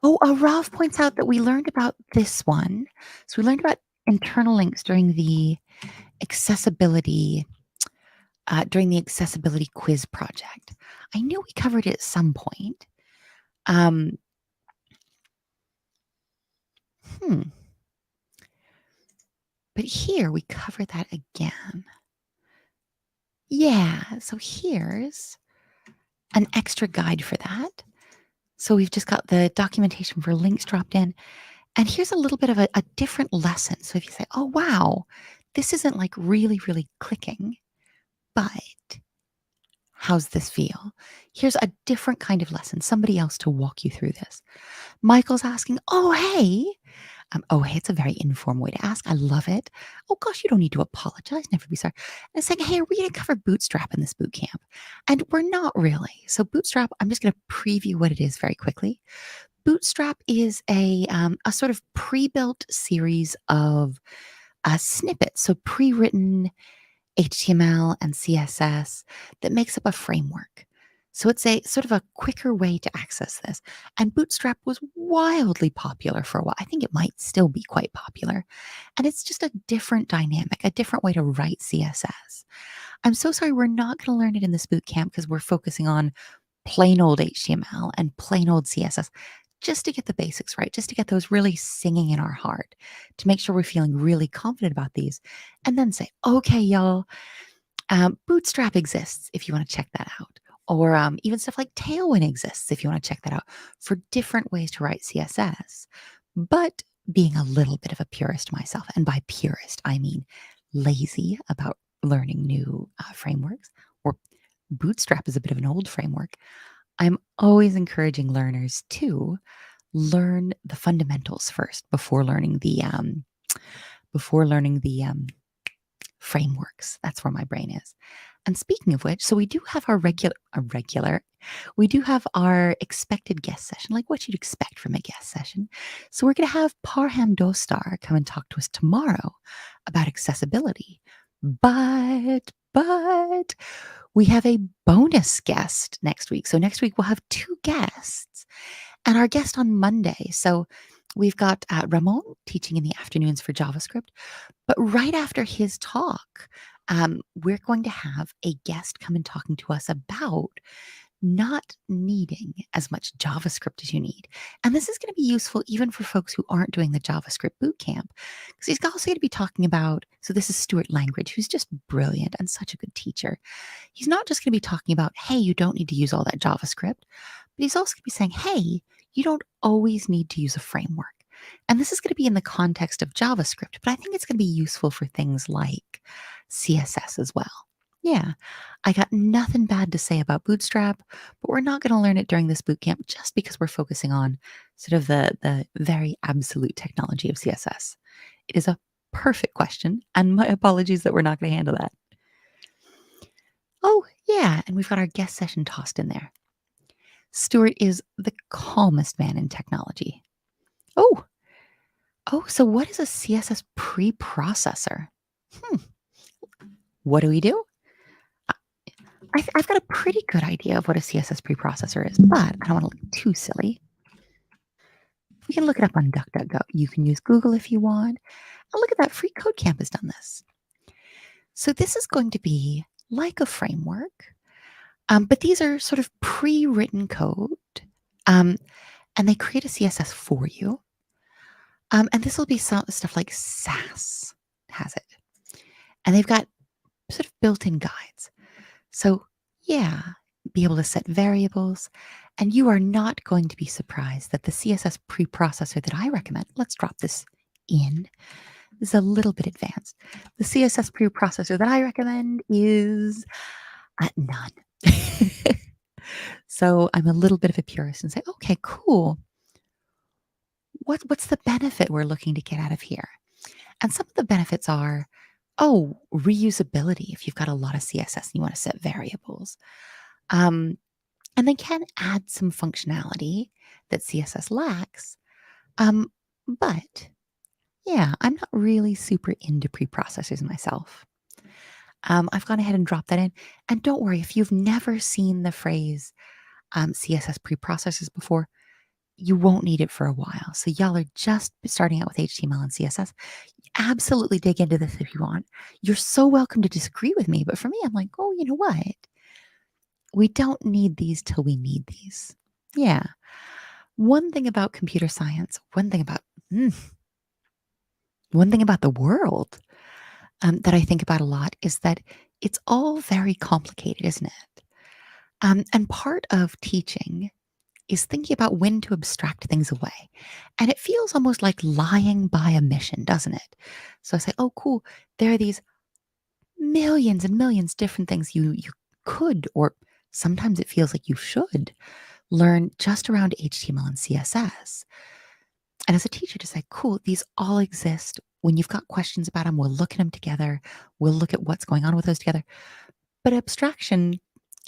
Oh, Rav points out that we learned about this one. So we learned about internal links during the accessibility quiz project. I knew we covered it at some point. But here we cover that again. Yeah, so here's an extra guide for that. So we've just got the documentation for links dropped in. And here's a little bit of a different lesson. So if you say, oh, wow, this isn't like really, really clicking, but how's this feel? Here's a different kind of lesson, somebody else to walk you through this. Michael's asking, oh, hey, it's a very informal way to ask. I love it. Oh gosh, you don't need to apologize. Never be sorry. And saying, hey, are we going to cover Bootstrap in this boot camp? And we're not really. So Bootstrap, I'm just going to preview what it is very quickly. Bootstrap is a sort of pre-built series of snippets, so pre-written HTML and CSS that makes up a framework. So it's a sort of a quicker way to access this. And Bootstrap was wildly popular for a while. I think it might still be quite popular. And it's just a different dynamic, a different way to write CSS. I'm so sorry we're not going to learn it in this boot camp because we're focusing on plain old HTML and plain old CSS just to get the basics right, just to get those really singing in our heart, to make sure we're feeling really confident about these. And then say, okay, y'all, Bootstrap exists if you want to check that out. Or even stuff like Tailwind exists if you want to check that out for different ways to write CSS. But being a little bit of a purist myself, and by purist, I mean lazy about learning new frameworks, or Bootstrap is a bit of an old framework. I'm always encouraging learners to learn the fundamentals first before learning the frameworks. That's where my brain is. And speaking of which, so we do have our we do have our expected guest session, like what you'd expect from a guest session. So we're going to have Parham Dostar come and talk to us tomorrow about accessibility. But we have a bonus guest next week. So next week we'll have two guests and our guest on Monday. So we've got Ramon teaching in the afternoons for JavaScript. But right after his talk, we're going to have a guest come and talking to us about not needing as much JavaScript as you need. And this is going to be useful even for folks who aren't doing the JavaScript bootcamp, because he's also going to be talking about, so this is Stuart Langridge, who's just brilliant and such a good teacher. He's not just going to be talking about, hey, you don't need to use all that JavaScript, but he's also going to be saying, hey, you don't always need to use a framework. And this is going to be in the context of JavaScript, but I think it's going to be useful for things like CSS as well. Yeah, I got nothing bad to say about Bootstrap, but we're not going to learn it during this bootcamp just because we're focusing on sort of the very absolute technology of CSS. It is a perfect question, and my apologies that we're not going to handle that. Oh, yeah, and we've got our guest session tossed in there. Stuart is the calmest man in technology. Oh, so what is a CSS preprocessor? What do we do? I've got a pretty good idea of what a CSS preprocessor is, but I don't want to look too silly. We can look it up on DuckDuckGo. You can use Google if you want. And look at that, Free Code Camp has done this. So this is going to be like a framework, but these are sort of pre-written code, and they create a CSS for you. And this will be some stuff like Sass has it. And they've got sort of built-in guides. So yeah, be able to set variables. And you are not going to be surprised that the CSS preprocessor that I recommend, let's drop this in, is a little bit advanced. The CSS preprocessor that I recommend is none. So I'm a little bit of a purist and say, okay, cool. What's the benefit we're looking to get out of here? And some of the benefits are, reusability if you've got a lot of CSS and you want to set variables. And they can add some functionality that CSS lacks. But yeah, I'm not really super into preprocessors myself. I've gone ahead and dropped that in. And don't worry, if you've never seen the phrase CSS preprocessors before, you won't need it for a while. So y'all are just starting out with HTML and CSS. Absolutely dig into this if you want. You're so welcome to disagree with me. But for me, I'm like, oh, you know what? We don't need these till we need these. Yeah. One thing about computer science, one thing about the world that I think about a lot is that it's all very complicated, isn't it? And part of teaching is thinking about when to abstract things away. And it feels almost like lying by omission, doesn't it? So I say, oh, cool. There are these millions and millions different things you could, or sometimes it feels like you should learn just around HTML and CSS. And as a teacher to say, cool, these all exist. When you've got questions about them, we'll look at them together. We'll look at what's going on with those together. But abstraction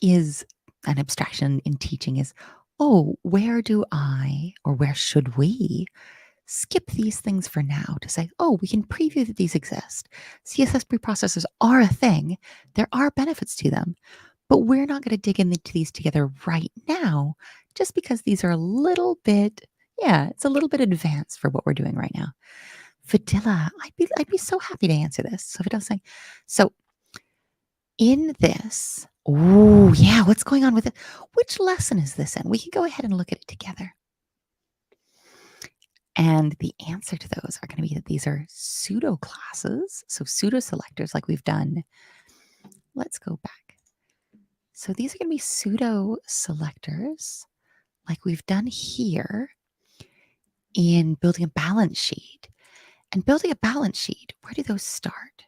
in teaching is, where do I, or where should we skip these things for now to say, we can preview that these exist. CSS preprocessors are a thing. There are benefits to them, but we're not going to dig into these together right now, just because these are a little bit, it's a little bit advanced for what we're doing right now. Fadila, I'd be so happy to answer this. So Fadila's saying, so in this, what's going on with it? Which lesson is this in? We can go ahead and look at it together. And the answer to those are going to be that these are pseudo classes, so pseudo selectors like we've done. Let's go back. So these are going to be pseudo selectors like we've done here in building a balance sheet. And building a balance sheet, where do those start?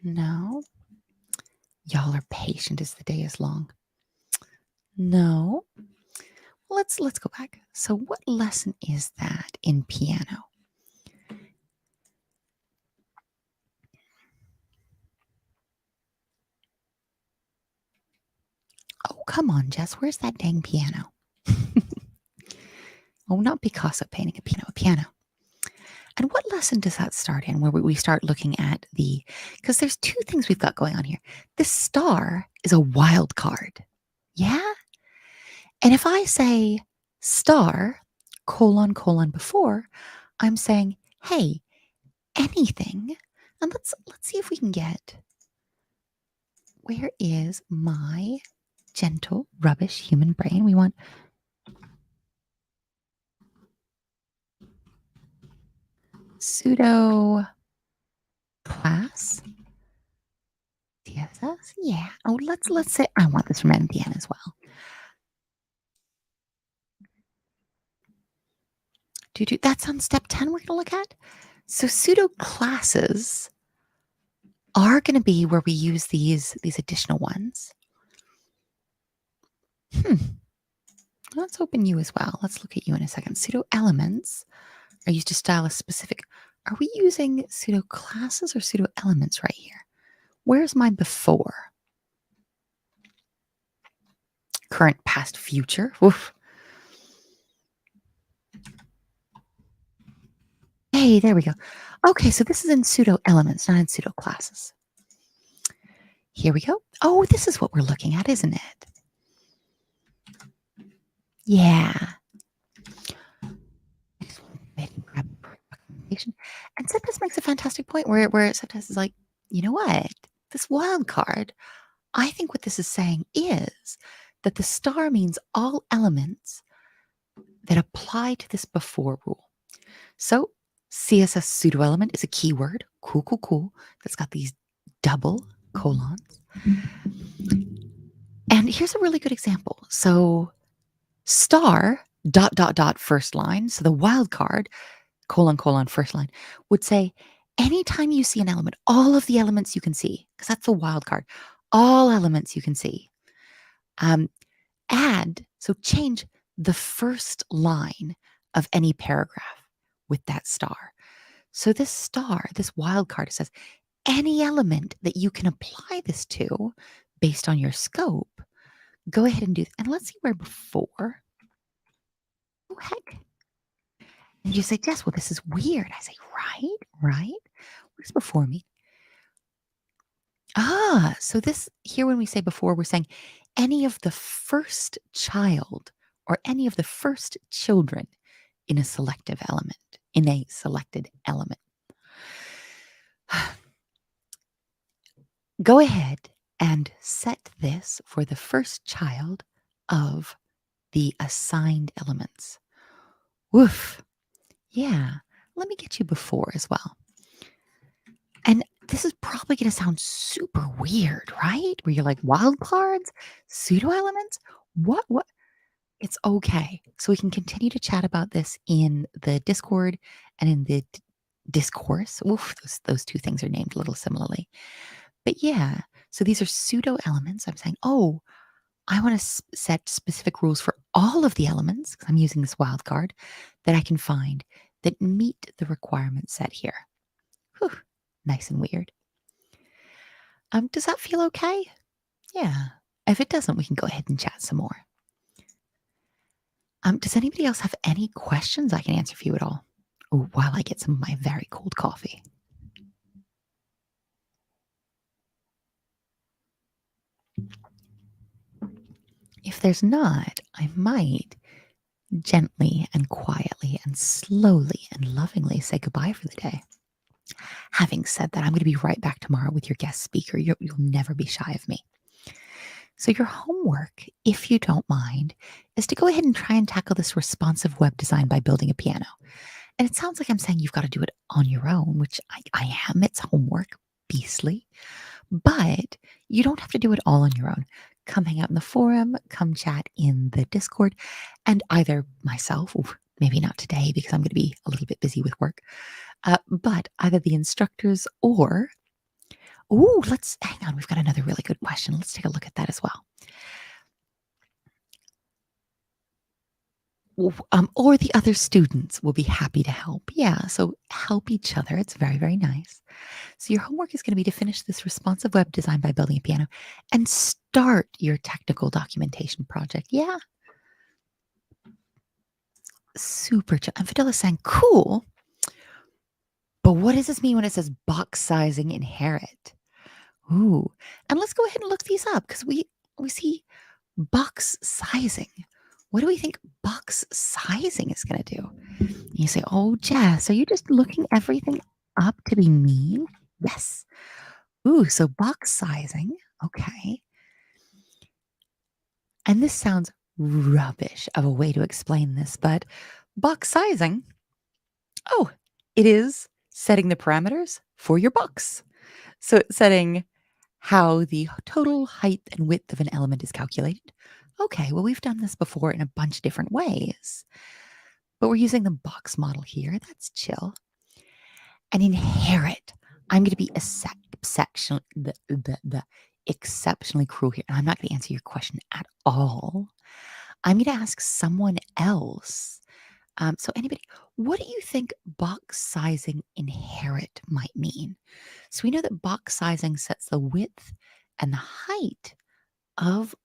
No. Y'all are patient as the day is long. No. Let's go back. So what lesson is that in piano? Oh, come on, Jess. Where's that dang piano? Oh, not Picasso painting a piano, a piano. And what lesson does that start in where we start looking at because there's two things we've got going on here. This star is a wild card. Yeah? And if I say star, colon before, I'm saying, hey, anything. And let's see if we can get, where is my gentle, rubbish human brain? We want pseudo class TSS. Yeah. Oh, let's say I want this from MDN as well. That's on step 10 we're going to look at. So pseudo classes are going to be where we use these additional ones. Let's open you as well. Let's look at you in a second. Pseudo elements are used to style a specific. Are we using pseudo classes or pseudo elements right here? Where's my before? Current, past, future. Oof. Hey, there we go. Okay, so this is in pseudo elements, not in pseudo classes. Here we go. Oh, this is what we're looking at, isn't it? Yeah. And Septis makes a fantastic point where Septis is like, you know what? This wild card, I think what this is saying is that the star means all elements that apply to this before rule. So CSS pseudo element is a keyword. Cool. That's got these double colons. And here's a really good example. So star ... first line. So the wild card, colon first line, would say anytime you see an element, all of the elements you can see, because that's the wild card, all elements you can see. So change the first line of any paragraph with that star. So this star, this wild card, says any element that you can apply this to based on your scope, go ahead and do this. And let's see where before. Oh, heck. And you say, Jess, well, this is weird. I say, right? Where's before me? So this here, when we say before, we're saying any of the first child or any of the first children in a selected element. Go ahead and set this for the first child of the assigned elements. Woof. Yeah. Let me get you before as well. And this is probably going to sound super weird, right? Where you're like, wild cards, pseudo elements? What? It's okay. So we can continue to chat about this in the Discord and in the discourse. Oof, those two things are named a little similarly. But yeah, so these are pseudo elements. I'm saying, oh, I want to set specific rules for all of the elements, because I'm using this wild card, that I can find that meet the requirements set here. Whew, nice and weird. Does that feel okay? Yeah. If it doesn't, we can go ahead and chat some more. Does anybody else have any questions I can answer for you at all? Oh, while I get some of my very cold coffee. If there's not, I might gently and quietly and slowly and lovingly say goodbye for the day. Having said that, I'm going to be right back tomorrow with your guest speaker. You'll never be shy of me. So your homework, if you don't mind, is to go ahead and try and tackle this responsive web design by building a piano. And it sounds like I'm saying you've got to do it on your own, which I am. It's homework, beastly. But you don't have to do it all on your own. Come hang out in the forum, come chat in the Discord, and either myself, maybe not today because I'm going to be a little bit busy with work, but either the instructors or, let's hang on. We've got another really good question. Let's take a look at that as well. Or the other students will be happy to help. Yeah, so help each other. It's very, very nice. So your homework is going to be to finish this responsive web design by building a piano and start your technical documentation project. Yeah, super chill. And Fidel is saying, cool. But what does this mean when it says box sizing inherit? Ooh, and let's go ahead and look these up because we see box sizing. What do we think box sizing is going to do? You say, oh, Jess, are you just looking everything up to be mean? Yes. Ooh, so box sizing. Okay. And this sounds rubbish of a way to explain this, but box sizing, oh, it is setting the parameters for your box. So it's setting how the total height and width of an element is calculated. Okay, well, we've done this before in a bunch of different ways, but we're using the box model here. That's chill. And inherit. I'm going to be exceptionally cruel here. And I'm not going to answer your question at all. I'm going to ask someone else. So anybody, what do you think box sizing inherit might mean? So we know that box sizing sets the width and the height of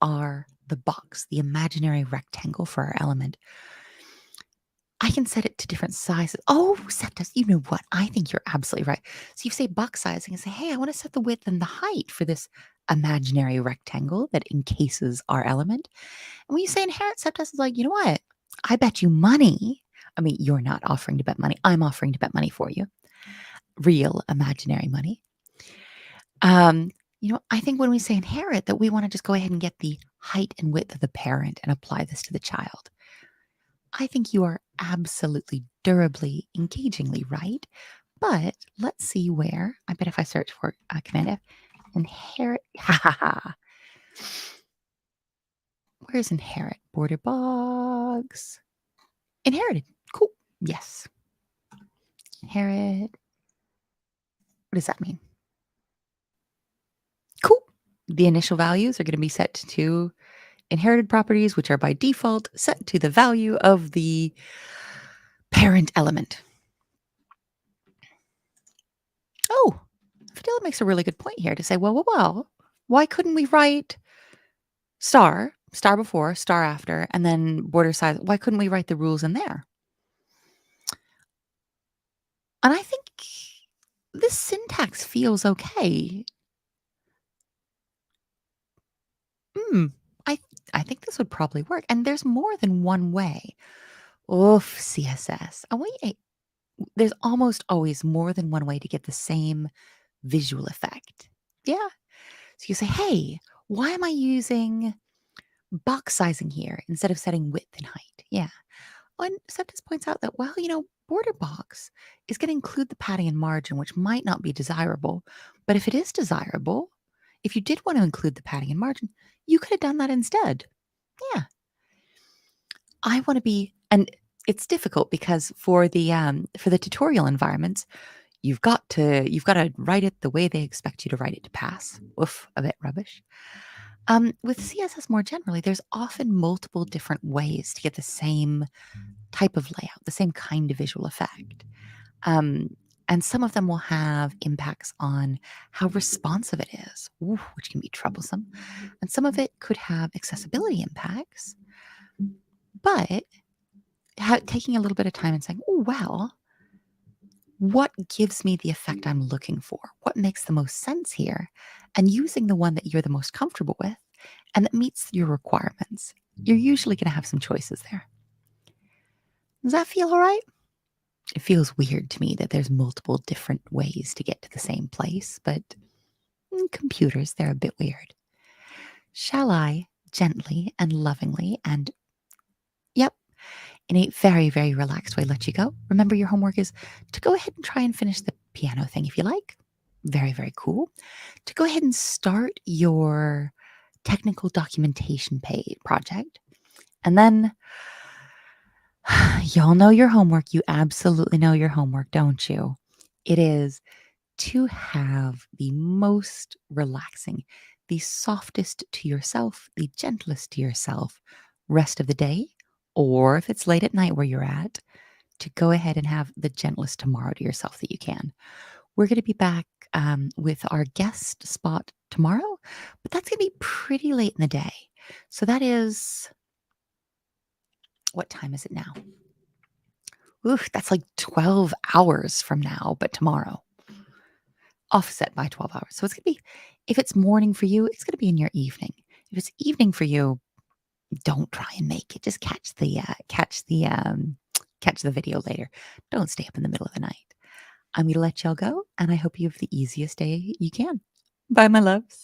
the box, the imaginary rectangle for our element. I can set it to different sizes. Oh, Septus, you know what? I think you're absolutely right. So you say box sizing and say, hey, I want to set the width and the height for this imaginary rectangle that encases our element. And when you say inherit, Septus is like, you know what? I bet you money. I mean, you're not offering to bet money. I'm offering to bet money for you. Real imaginary money. I think when we say inherit, that we want to just go ahead and get the height and width of the parent and apply this to the child. I think you are absolutely durably, engagingly right. But let's see where. I bet if I search for Command F, inherit. Ha ha ha. Where's inherit? Border box. Inherited. Cool. Yes. Inherit. What does that mean? Cool. The initial values are going to be set to inherited properties, which are by default set to the value of the parent element. Oh, Fidel makes a really good point here to say, well, why couldn't we write star before, star after, and then border size? Why couldn't we write the rules in there? And I think this syntax feels okay. I think this would probably work. And there's more than one way. Oof, CSS. There's almost always more than one way to get the same visual effect. Yeah. So you say, hey, why am I using box sizing here instead of setting width and height? Yeah. And Septus points out that, border box is going to include the padding and margin, which might not be desirable. But if it is desirable, if you did want to include the padding and margin, you could have done that instead. Yeah. I want to be, and it's difficult because for the tutorial environments, you've got to write it the way they expect you to write it to pass. Oof, a bit rubbish. With CSS more generally, there's often multiple different ways to get the same type of layout, the same kind of visual effect. And some of them will have impacts on how responsive it is, which can be troublesome. And some of it could have accessibility impacts. But taking a little bit of time and saying, what gives me the effect I'm looking for? What makes the most sense here? And using the one that you're the most comfortable with and that meets your requirements. You're usually going to have some choices there. Does that feel all right? It feels weird to me that there's multiple different ways to get to the same place, but computers, they're a bit weird. Shall I gently and lovingly and, yep, in a very, very relaxed way, let you go? Remember, your homework is to go ahead and try and finish the piano thing if you like. Very, very cool. To go ahead and start your technical documentation project. And then Y'all know your homework. You absolutely know your homework, don't you? It is to have the most relaxing, the softest to yourself, the gentlest to yourself rest of the day, or if it's late at night where you're at, to go ahead and have the gentlest tomorrow to yourself that you can. We're going to be back with our guest spot tomorrow, but that's going to be pretty late in the day. So that is, what time is it now? Oof, that's like 12 hours from now, but tomorrow. Offset by 12 hours. So it's going to be, if it's morning for you, it's going to be in your evening. If it's evening for you, don't try and make it. Just catch the video later. Don't stay up in the middle of the night. I'm going to let y'all go, and I hope you have the easiest day you can. Bye, my loves.